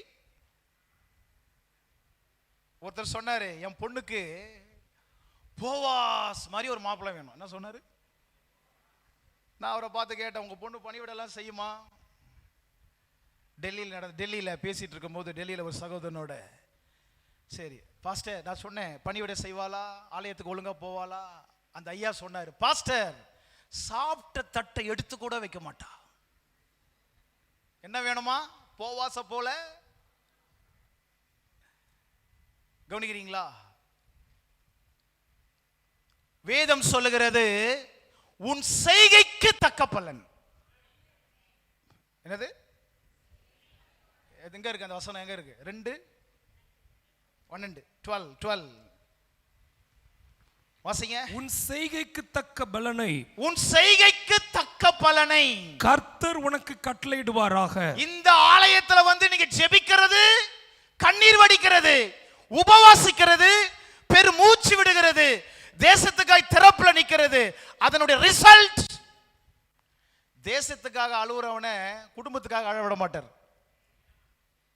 ஒருத்தர் சொன்னாரு, என் பொண்ணுக்கு போவாஸ் மாதிரி ஒரு மாப்பிள்ளை வேணும். என்ன சொன்னாரு? நான் அவரை பார்த்து கேட்டேன், உங்க பொண்ணு பணிவிடெல்லாம் செய்யுமா? டெல்லியில் பேசிட்டு இருக்கும் போது டெல்லியில் ஒரு சகோதரனோட, சரி பாஸ்டர், நான் சொன்னேன் பணிவிட செய்வாளா, ஆலயத்துக்கு ஒழுங்கா போவாளா? அந்த ஐயா சொன்னார், பாஸ்டர் சாப்பிட்ட தட்டை எடுத்து கூட வைக்க மாட்டா. என்ன வேணுமா? போவாச போல. கவனிக்கிறீங்களா? வேதம் சொல்லுகிறது, உன் செய்கைக்கு தக்க பலன். என்னது? எங்க இருக்கு அந்த வசனம்? எங்க இருக்கு? 2:12 வாசிங்க. உன் செய்கைக்கு தக்க பலனை கர்த்தர் உனக்கு கட்டளையிடுவாராக. இந்த ஆலயத்துல வந்து நீங்க ஜெபிக்கிறது, கண்ணீர் வடிக்கிறது, உபவாசிக்கிறது, பெருமூச்சு விடுகிறது, தேசத்துக்காக திறப்புல நிக்கிறது, அதனுடைய ரிசல்ட், தேசத்துக்காக அழுவுறவனை குடும்பத்துக்காக அழ விட மாட்டார்.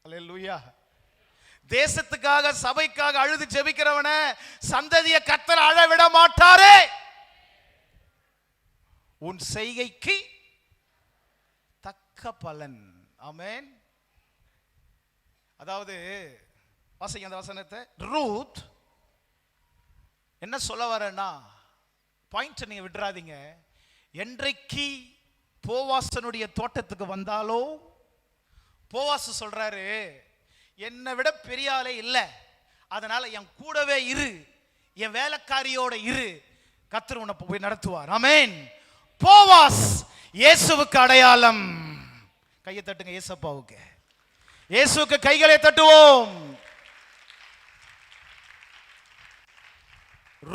அல்லேலூயா. தேசத்துக்காக சபைக்காக அழுது ஜெபிக்கிறவன சந்ததிய கர்த்தர் அழ விட மாட்டாரே. உன் செய்கைக்கு தக்க பலன். ஆமென். அதாவது வாசிங்க அந்த வசனத்தை. ரூத் என்ன சொல்ல வரேன்னா, பாயிண்ட் நீங்க விட்டுறாதீங்க. என்றைக்கு போவாசனுடைய தோட்டத்துக்கு வந்தாலோ, போவாசு சொல்றாரு, என்னை விட பெரிய ஆளே இல்லை, அதனால என் கூடவே இரு, என் வேலைக்காரியோட இரு, கர்த்தர் உன்னை போய் நடத்துவார். ஆமென். போவாஸ் இயேசுவுக்கு அடையாளம். கையை தட்டுங்க இயேசப்பாவுக்கு. இயேசுவுக்கு கைகளை தட்டுவோம்.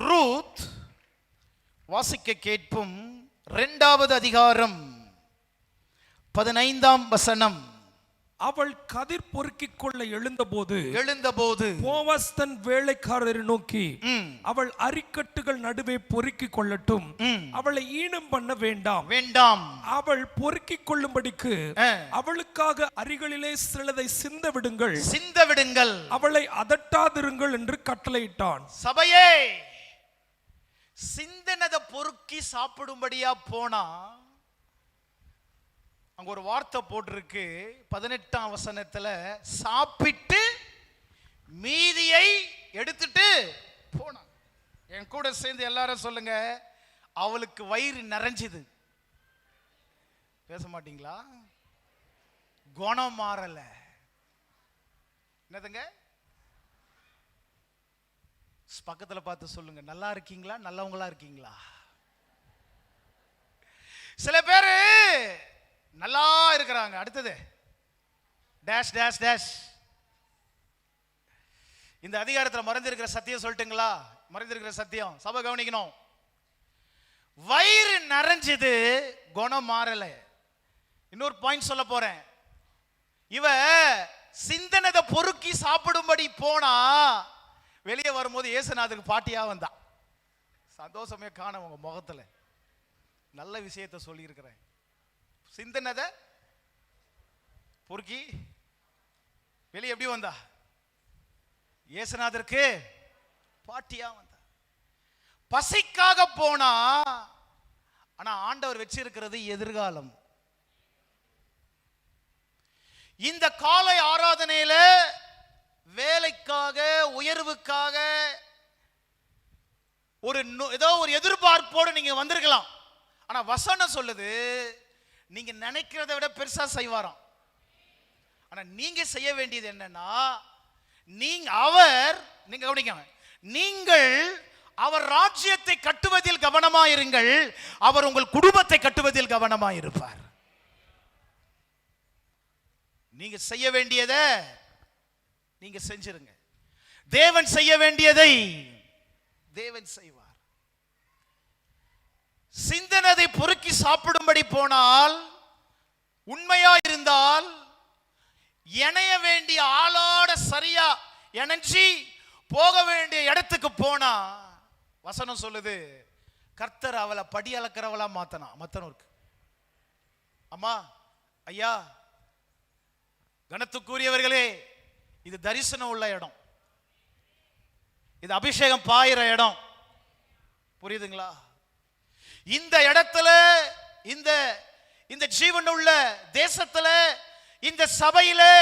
ரூத் வாசிக்க கேட்போம். 2வது அதிகாரம் 15ஆம் வசனம். அவள் கதிர் பொறுக்கிக் கொள்ள எழுந்தபோது போவாஸ் தன் வேலைக்காரரை நோக்கி, அவள் அரிக்கட்டுகள் நடுவே பொறுக்கிக் கொள்ளட்டும், அவளை ஈனம் பண்ண வேண்டாம், அவள் பொறுக்கிக் கொள்ளும்படிக்கு அவளுக்காக அரிகளிலே சிலதை சிந்த விடுங்கள், அவளை அதட்டாதிருங்கள் என்று கட்டளையிட்டான். சபையே, சிந்தனதை பொறுக்கி சாப்பிடும்படியா போனா, அங்க ஒரு வார்த்தை போட்டிருக்கு 18ஆம் வசனத்துல, சாப்பிட்டு மீதியை எடுத்துட்டு போனான். என் கூட சேர்ந்து எல்லாரும் சொல்லுங்க, அவளுக்கு வயிறு நிறைஞ்சது. பேச மாட்டீங்களா? குணம் மாறல. என்னதுங்க? பக்கத்துல பார்த்து சொல்லுங்க, நல்லா இருக்கீங்களா, நல்லவங்களா இருக்கீங்களா? சில பேரு நல்லா இருக்கிறாங்க. அடுத்தது டேஷ் டேஷ் டேஷ். இந்த அதிகாரத்தில் மறைந்திருக்கிற சத்தியம் சொல்லட்டுங்களா? மறைந்திருக்கிற சத்தியம் சபை கவனிக்கணும். வயிறு நிறைஞ்சது, குணம் மாறல. இன்னொரு பாயிண்ட் சொல்ல போறேன். இவ சிந்தனதை பொறுக்கி சாப்பிடும்படி போனா, வெளியே வரும்போது இயேசுநாதருக்கு பாட்டியா வந்தா. சந்தோஷமே காண உங்க முகத்துல. நல்ல விஷயத்தை சொல்லி இருக்கிறேன். சிந்தனதை பொறுக்கி வெளியே எப்படி வந்தா? இயேசுநாதருக்கு பாட்டியா வந்தா. பசிக்காக போனா, ஆனா ஆண்டவர் வச்சிருக்கிறது எதிர்காலம். இந்த காலை ஆராதனையில வேலைக்காக, உயர்வுக்காக, ஏதோ ஒரு எதிர்பார்ப்போடு நீங்க வந்திருக்கலாம். ஆனா வசனம் சொல்லுது நீங்க நினைக்கிறதை விட பெருசா செய்வாராம். ஆனா நீங்க செய்ய வேண்டியது என்னன்னா, நீங்க கவனிங்க, நீங்கள் அவர் ராஜ்யத்தை கட்டுவதில் கவனமாயிருங்கள், அவர் உங்கள் குடும்பத்தை கட்டுவதில் கவனமாயிருப்பார். நீங்க செய்ய வேண்டியதை நீங்க செஞ்சிருங்க, தேவன் செய்ய வேண்டியதை தேவன் செய்வார். சிந்தனதை பொறுக்கி சாப்பிடும்படி போனால், உண்மையா இருந்தால் இணைய வேண்டிய ஆளோட சரியா இணைஞ்சி போக வேண்டிய இடத்துக்கு போனா, வசனம் சொல்லுது கர்த்தர் அவளை படி அளக்கிறவளா மத்தனூருக்கு. அம்மா ஐயா கனத்துக்குரியவர்களே, இது தரிசனம் உள்ள இடம், இது அபிஷேகம் பாயிற இடம். புரியுதுங்களா? இந்த இடத்துல, இந்த ஜீவன் உள்ள தேசத்துல, இந்த சபையிலே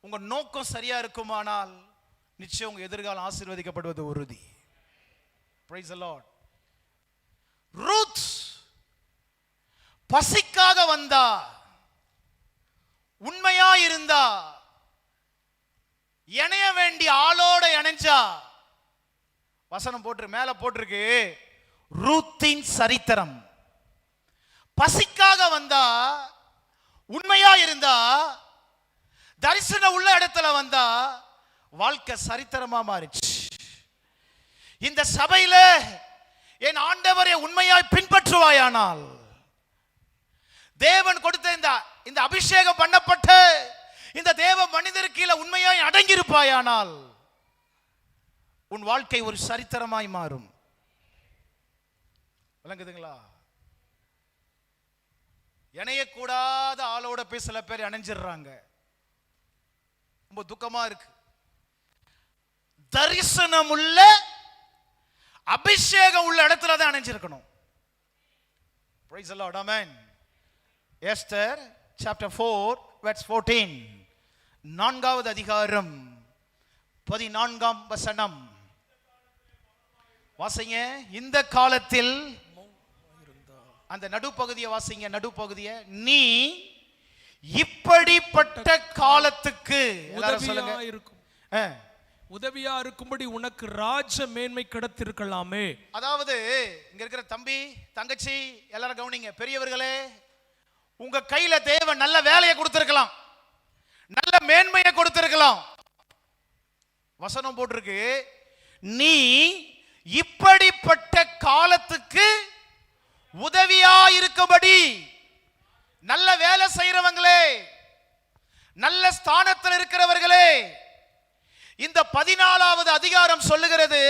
உங்க நோக்கம் சரியா இருக்குமானால் நிச்சயம் உங்க எதிர்காலம் ஆசீர்வதிக்கப்படுவது உறுதி. Praise the Lord. ரூத் பசிக்காக வந்தா, உண்மையா இருந்தா, இணைய வேண்டிய ஆளோட இணைஞ்சா. வசனம் மேல போட்டிருக்கு ரூத்தின் சரித்திரம். பசிக்காக வந்தா, உண்மையா இருந்தா, தரிசனம் உள்ள இடத்துல வந்தா, வாழ்க்கை சரித்திரமா மாறிச்சு. இந்த சபையில என் ஆண்டவரை உண்மையாய் பின்பற்றுவாயானால், தேவன் கொடுத்த இந்த அபிஷேகம் பண்ணப்பட்ட இந்த தேவ மனிதருக்கு கீழே உண்மையாய் அடங்கியிருப்பாயானால், உன் வாழ்க்கை ஒரு சரித்திரமாய் மாறும். விளங்குதுங்களா? இணையக்கூடாத ஆளோட போய் சில பேர் இணைஞ்சிடுறாங்க. ரொம்ப துக்கமா இருக்கு. தரிசனம் உள்ள அபிஷேகம் உள்ள இடத்துல தான் இணைஞ்சிருக்கணும். Praise the Lord. Amen. Esther chapter 4 verse 14. 4வது அதிகாரம் 14ஆம் வசனம் வாசிங்க. இந்த காலத்தில், அந்த நடுப்பகுதியை வாசிங்க, நடுப்பகுதியை. நீ இப்படிப்பட்ட காலத்துக்கு உதவியா இருக்கும், உதவியா இருக்கும்படி உனக்கு ராஜ மேன்மை கிடைத்திருக்கலாமே. அதாவது இங்க இருக்கிற தம்பி தங்கச்சி எல்லாரும் கவனிங்க, பெரியவர்களே, உங்க கையில தேவன் நல்ல வேலையை கொடுத்திருக்கலாம், நல்ல மேன்மையை கொடுத்திருக்கலாம். வசனம் போட்டிருக்கு, நீ இப்படிப்பட்ட காலத்துக்கு உதவியா இருக்கும்படி. நல்ல வேலை செய்யறவங்களே, நல்ல ஸ்தானத்தில் இருக்கிறவர்களே, இந்த 14வது அதிகாரம் சொல்லுகிறது.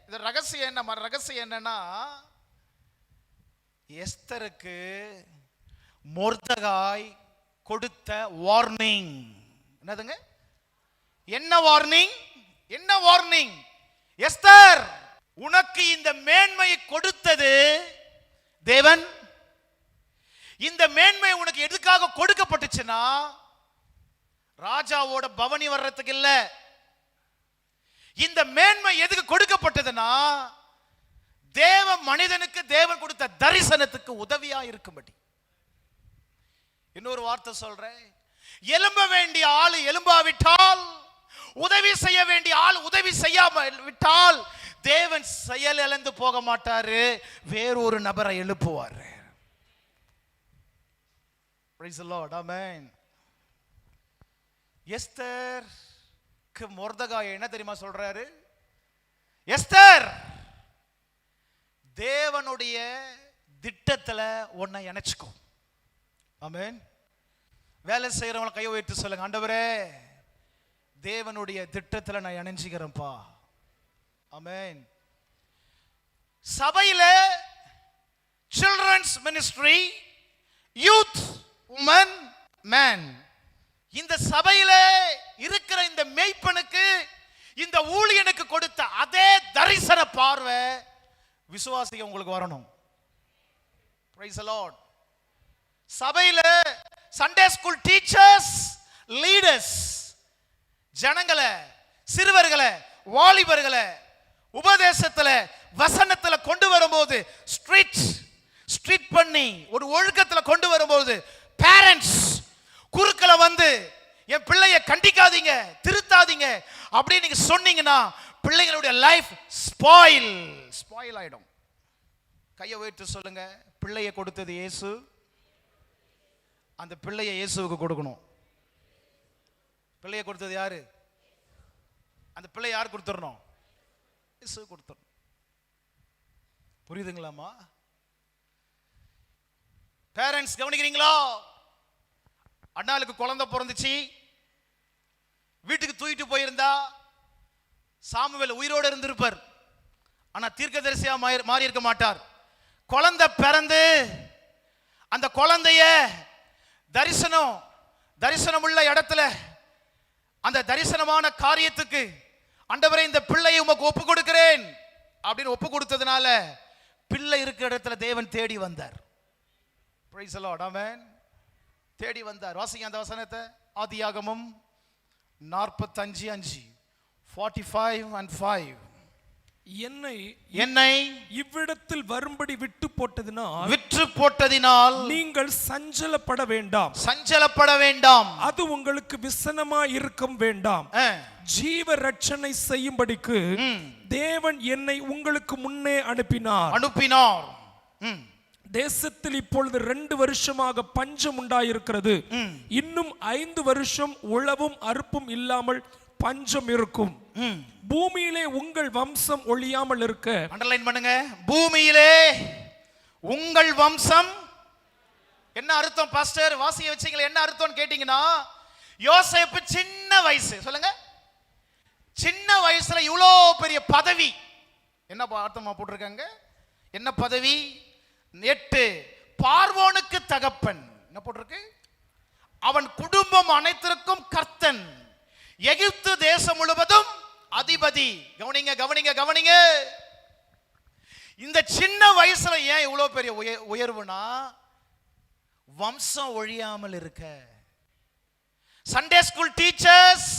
இது ரகசியம் என்னன்னா, எஸ்தருக்கு மொர்தகாய் கொடுத்த வார்னிங். என்னதுங்க? என்ன வார்னிங்? என்ன வார்னிங்? எஸ்தர், உனக்கு இந்த மேன்மையை கொடுத்தது தேவன். இந்த மேன்மை உனக்கு எதுக்காக கொடுக்கப்பட்டுச்சுன்னா, ராஜாவோட பவனி வர்றதுக்கு இல்ல. இந்த மேன்மை எதுக்கு கொடுக்கப்பட்டதுன்னா, தேவ மனிதனுக்கு தேவன் கொடுத்த தரிசனத்துக்கு உதவியா இருக்கும்படி. இன்னொரு வார்த்தை சொல்றேன், எலும்ப வேண்டிய ஆள் எலும்பாவிட்டால், உதவி செய்ய வேண்டிய ஆள் உதவி செய்யாமல் விட்டால், தேவன் செயல் இழந்து போக மாட்டாரு, வேறொரு நபரை எழுப்புவார். Praise the Lord. Amen. எஸ்தருக்கு Mordecai என்ன தெரியுமா சொல்றாரு? எஸ்தர், தேவனுடைய திட்டத்துல உன்னை இணைச்சுக்கோ. ஆமென். வேலை செய்யறவங்களை கையை உயர்த்தி சொல்லுங்க, ஆண்டவரே, தேவனுடைய திட்டத்துல நான் இணைஞ்சிக்கிறேன்ப்பா. ஆமென். சபையில children's ministry, youth, woman, man, இந்த சபையில இருக்கிற இந்த மேய்ப்பனுக்கு, இந்த ஊழியனுக்கு கொடுத்த அதே தரிசன பார்வை விசுவாசிக்க உங்களுக்கு வரணும். Praise the Lord. சபையில சண்டே ஸ்கூல் டீச்சர்ஸ், லீடர்ஸ், ஜனங்களை, சிறுவர்களை, வாலிபர்களை உபதேசத்துல வசனத்துல கொண்டு வரும்போது, ஸ்ட்ரிக்ட் பண்ணி ஒரு ஒழுக்கத்துல கொண்டு வரும்போது, பேரண்ட்ஸ் குறுக்கல வந்து என் பிள்ளைய கண்டிக்காதீங்க, திருத்தாதீங்க அப்படி நீங்க சொன்னீங்கன்னா பிள்ளைகளுடைய லைஃப் ஸ்பாயில் ஆயிடும். கையை உயர்த்தி சொல்லுங்க, பிள்ளைய கொடுத்தது இயேசு, அந்த பிள்ளைய இயேசுவுக்கு கொடுக்கணும். பிள்ளைய கொடுத்தது யாரு? அந்த பிள்ளை யார் கொடுத்துடணும்? இயேசு கொடுத்துடணும். புரியுதுங்களாமா? பேரண்ட்ஸ் கவனிக்கிறீங்களா? அண்ணாளுக்கு குழந்தை பிறந்துச்சு, வீட்டுக்கு தூக்கிட்டு போயிருந்தா சாமுவேல் உயிரோடு இருந்திருப்பார், ஆனா தீர்க்கதரிசியா மாறி இருக்க மாட்டார். குழந்தை பிறந்து அந்த குழந்தைய தரிசனம் உள்ள இடத்துல அந்த தரிசனமான காரியத்துக்கு ஆண்டவரே இந்த பிள்ளையை உமக்கு ஒப்பு கொடுக்கிறேன் அப்படின்னு ஒப்பு கொடுத்ததுனால பிள்ளை இருக்கிற இடத்துல தேவன் தேடி வந்தார். பிரைஸ் தி லார்ட், ஆமென். தேடி வந்தார். வாசிங்க அந்த வசனத்தை, ஆதியாகமம் 45:5, 45:5. என்னை இவ்விடத்தில் வரும்படி விட்டு போட்டதினால் நீங்கள் சஞ்சலப்பட வேண்டாம், அது உங்களுக்கு விசனமா இருக்கும் வேண்டாம். ஜீவ ரட்சணை செய்யும்படிக்கு தேவன் என்னை உங்களுக்கு முன்னே அனுப்பினார். தேசத்தில் இப்பொழுது 2 வருஷமாக பஞ்சம் உண்டாயிருக்கிறது, இன்னும் 5 வருஷம் உழவும் அறுப்பும் இல்லாமல் பஞ்சம் இருக்கும். பூமியிலே உங்கள் வம்சம் ஒழியாமல் இருக்க, அண்டர்லைன் பண்ணுங்க, பூமியிலே உங்கள் வம்சம். என்ன அர்த்தம் பாஸ்டர்? வாசிய வச்சீங்களா? என்ன அர்த்தம் கேட்டீங்கன்னா, யோசேப்பு சின்ன வயசு, சொல்லுங்க, சின்ன வயசுல இவ்வளோ பெரிய பதவி. என்ன அர்த்தமா போட்டிருக்காங்க? என்ன பதவி? 8 பார்வோனுக்கு தகப்பன். என்ன போட்டிருக்கு? அவன் குடும்பம் அனைத்திற்கும் கர்த்தன், எகிப்து தேசம் முழுவதும் அதிபதி. கவனிங்க. இந்த சின்ன வயசுல ஏன் இவ்வளவு பெரிய உயர்வுனா, வம்சம் ஒழியாமல் இருக்க. Sunday school teachers,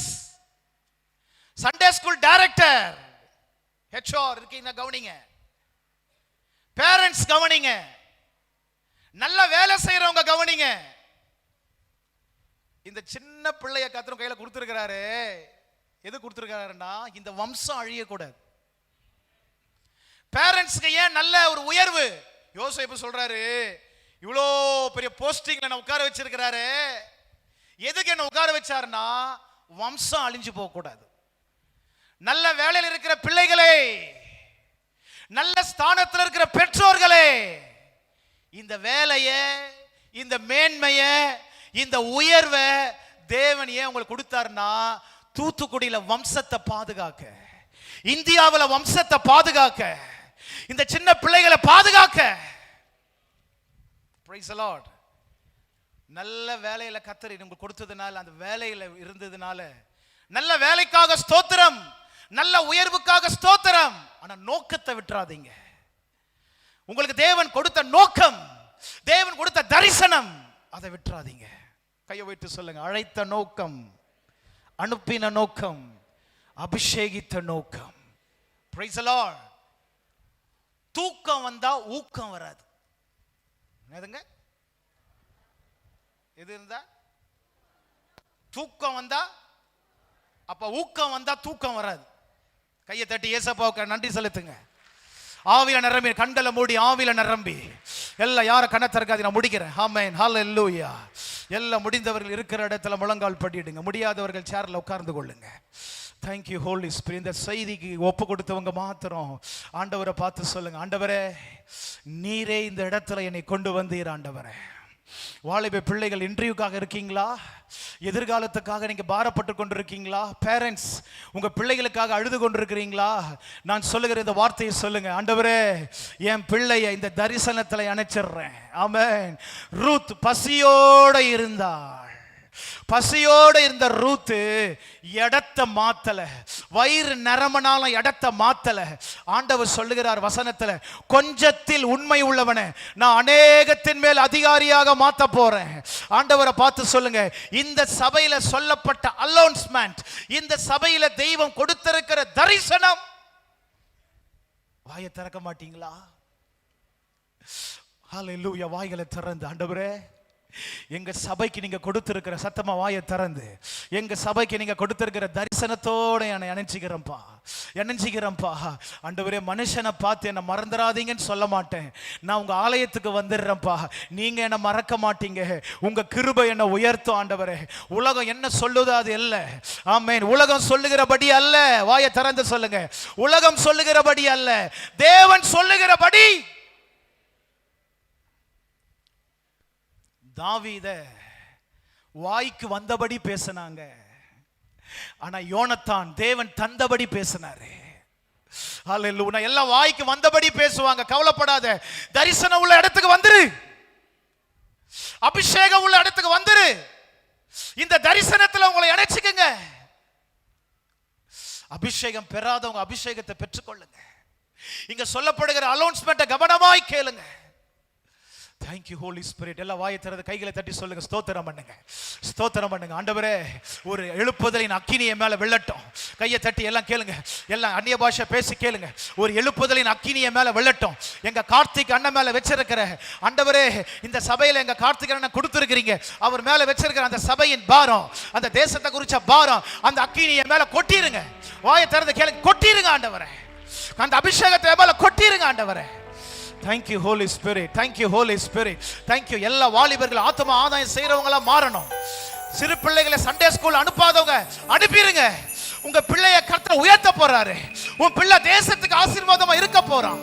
Sunday school director, HR இருக்கீங்க, கவனிங்க. பேரண்ட்ஸ் கவனிங்க. நல்ல வேலை செய்யறவங்க கவனிங்க. இந்த சின்ன பிள்ளைய கர்த்தர் கையில கொடுத்திருக்கிறாரு. எது கொடுத்திருக்கிறாருன்னா, இந்த வம்சம் அழியக்கூடாது. பேரண்ட்ஸ்க்கு ஏன் நல்ல ஒரு உயர்வு? யோசேப்பு சொல்றாரு, இவ்வளோ பெரிய போஸ்டிங்ல நான் உட்கார வச்சிருக்கிறாரு. எதுக்கு என்ன உட்கார வச்சாருன்னா, வம்சம் அழிஞ்சு போக கூடாது. நல்ல வேலையில் இருக்கிற பிள்ளைகளே, நல்ல ஸ்தானத்தில் இருக்கிற பெற்றோர்களே, இந்த வேலையை, இந்த மேன்மையை, இந்த உயர்வை தேவன் ஏன் உங்களுக்கு கொடுத்தாருன்னா, தூத்துக்குடியில வம்சத்தை பாதுகாக்க, இந்தியாவில் வம்சத்தை பாதுகாக்க, இந்த சின்ன பிள்ளைகளை பாதுகாக்க. Praise the Lord. நல்ல வேலையில கர்த்தர் உங்களுக்கு கொடுத்ததுனால, அந்த வேலையில இருந்ததுனால, நல்ல வேலைக்காக ஸ்தோத்திரம், நல்ல உயர்வுக்காக ஸ்தோத்திரம். ஆனா நோக்கத்தை விட்டுறாதீங்க. உங்களுக்கு தேவன் கொடுத்த நோக்கம், தேவன் கொடுத்த தரிசனம், அதை விட்டுறாதீங்க. கையை வைத்து சொல்லுங்க, அழைத்த நோக்கம், அனுப்பின நோக்கம், அபிஷேகித்த நோக்கம். Praise the Lord. தூக்கம் வந்தா ஊக்கம் வராது. என்னதுங்க? எது இருந்தா? தூக்கம் வந்தா, அப்ப ஊக்கம் வந்தா தூக்கம் வராது. கையை தட்டி ஏசப்பாவுக்கு நன்றி செலுத்துங்க. ஆவியில நிரம்பி, கண்களை மூடி ஆவியில நிரம்பி, எல்லாம் யார கண்ணத்திறக்காது, நான் முடிக்கிறேன். ஆமென், ஹல்லேலூயா. எல்லாம் முடிந்தவர்கள் இருக்கிற இடத்துல முழங்கால் படிடுங்க, முடியாதவர்கள் சேர்ல உட்கார்ந்து கொள்ளுங்க. Thank you holy spirit. இந்த செய்திக்கு ஒப்பு கொடுத்தவங்க மாத்திரம் ஆண்டவரை பார்த்து சொல்லுங்க, ஆண்டவரே நீரே இந்த இடத்துல என்னை கொண்டு வந்தீர். ஆண்டவரே, வாலிப பிள்ளைகள் இன்டர்வியூக்காக இருக்கீங்களா? எதிர்காலத்துக்காக நீங்க பாரப்பட்டு கொண்டிருக்கீங்களா? பேரண்ட்ஸ் உங்க பிள்ளைகளுக்காக அழுது கொண்டிருக்கிறீங்களா? நான் சொல்லுகிற இந்த வார்த்தையை சொல்லுங்க, ஆண்டவரே என் பிள்ளைய இந்த தரிசனத்துல அணைச்சிடுறேன். ஆமென். ரூத் பசியோட இருந்தாள். பசியோட இருந்த ரூத்து இடத்தை மாத்தல, வயிறு நிரம்பினாலும் இடத்தை மாத்தல. ஆண்டவர் சொல்லுகிறார் வசனத்துல, கொஞ்சத்தில் உண்மை உள்ளவனை நான் அநேகத்தின் மேல் அதிகாரியாக மாத்த போறேன். ஆண்டவரை பார்த்து சொல்லுங்க, இந்த சபையில சொல்லப்பட்ட அலௌன்ஸ்மெண்ட், இந்த சபையில தெய்வம் கொடுத்திருக்கிற தரிசனம், வாயை திறக்க மாட்டீங்களா? ஹல்லேலூயா. வாய்களை திறந்து, ஆண்டவரே எங்க சபைக்கு நீங்க கொடுத்திருக்கிற, சத்தமா வாயை திறந்து, எங்க சபைக்கு நீங்க கொடுத்திருக்கிற தரிசனத்தோட என்னை இணைஞ்சிக்கிறேன்ப்பா. ஆண்டவரே, மனுஷனை பார்த்து என்னை மறந்துடாதீங்கன்னு சொல்ல மாட்டேன். நான் உங்க ஆலயத்துக்கு வந்துடுறேன்ப்பா. நீங்க என்னை மறக்க மாட்டீங்க. உங்க கிருபை என்னை உயர்த்தும் ஆண்டவரே. உலகம் என்ன சொல்லுதோ அது அல்ல. ஆமென். உலகம் சொல்லுகிறபடி அல்ல. வாயை திறந்து சொல்லுங்க. உலகம் சொல்லுகிறபடி அல்ல, தேவன் சொல்லுகிறபடி. தாவீத வாய்க்கு வந்தபடி பேசினாங்க, ஆனா யோனத்தான் தேவன் தந்தபடி பேசினாரு. ஹல்லேலூயா. எல்லாம் வாய்க்கு வந்தபடி பேசுவாங்க, கவலைப்படாத. தரிசனம் உள்ள இடத்துக்கு வந்துரு, அபிஷேகம் உள்ள இடத்துக்கு வந்துரு. இந்த தரிசனத்துல உங்களை இணைச்சுக்குங்க. அபிஷேகம் பெறாதவங்க அபிஷேகத்தை பெற்றுக்கொள்ளுங்க. இங்க சொல்லப்படுகிற அலௌன்ஸ்மெண்ட்டை கவனமாய் கேளுங்க. Thank you Holy Spirit. எல்லாம் வாயை திறந்து கைகளை தட்டி சொல்லுங்க, ஸ்தோத்திரம் பண்ணுங்க, ஸ்தோத்திரம் பண்ணுங்க. ஆண்டவரே, ஒரு எழுப்புதலின் அக்கினியை மேல வெள்ளட்டும். கையை தட்டி எல்லாம் கேளுங்க, எல்லாம் அந்நிய பாஷை பேசி கேளுங்க. ஒரு எழுப்புதலின் அக்கினியை மேல வெள்ளட்டும். எங்க கார்த்திக் அண்ணன் மேல வச்சிருக்கிற, ஆண்டவரே இந்த சபையில எங்க கார்த்திக் அண்ணன் கொடுத்திருக்கிறீங்க, அவர் மேல வச்சிருக்கிற அந்த சபையின் பாரம், அந்த தேசத்தை குறிச்ச பாரம், அந்த அக்கினியை மேல கொட்டிருங்க. வாயை திறந்து கேளுங்க, கொட்டிருங்க ஆண்டவரே. அந்த அபிஷேகத்தை மேல கொட்டிருங்க ஆண்டவரே. Thank you Holy Spirit. Thank you Holy Spirit. Thank you. எல்லா வாலிபர்கள் ஆத்ம ஆதாயம் செய்றவங்களா மாறணும். சிறு பிள்ளைகளை சண்டே ஸ்கூல் அனுப்பாதவங்க அனுப்பிடுங்க. உங்க பிள்ளைய கர்த்தர் உயர்த்த போறாரு. உன் பிள்ளை தேசத்துக்கு ஆசீர்வாதமா இருக்க போறான்.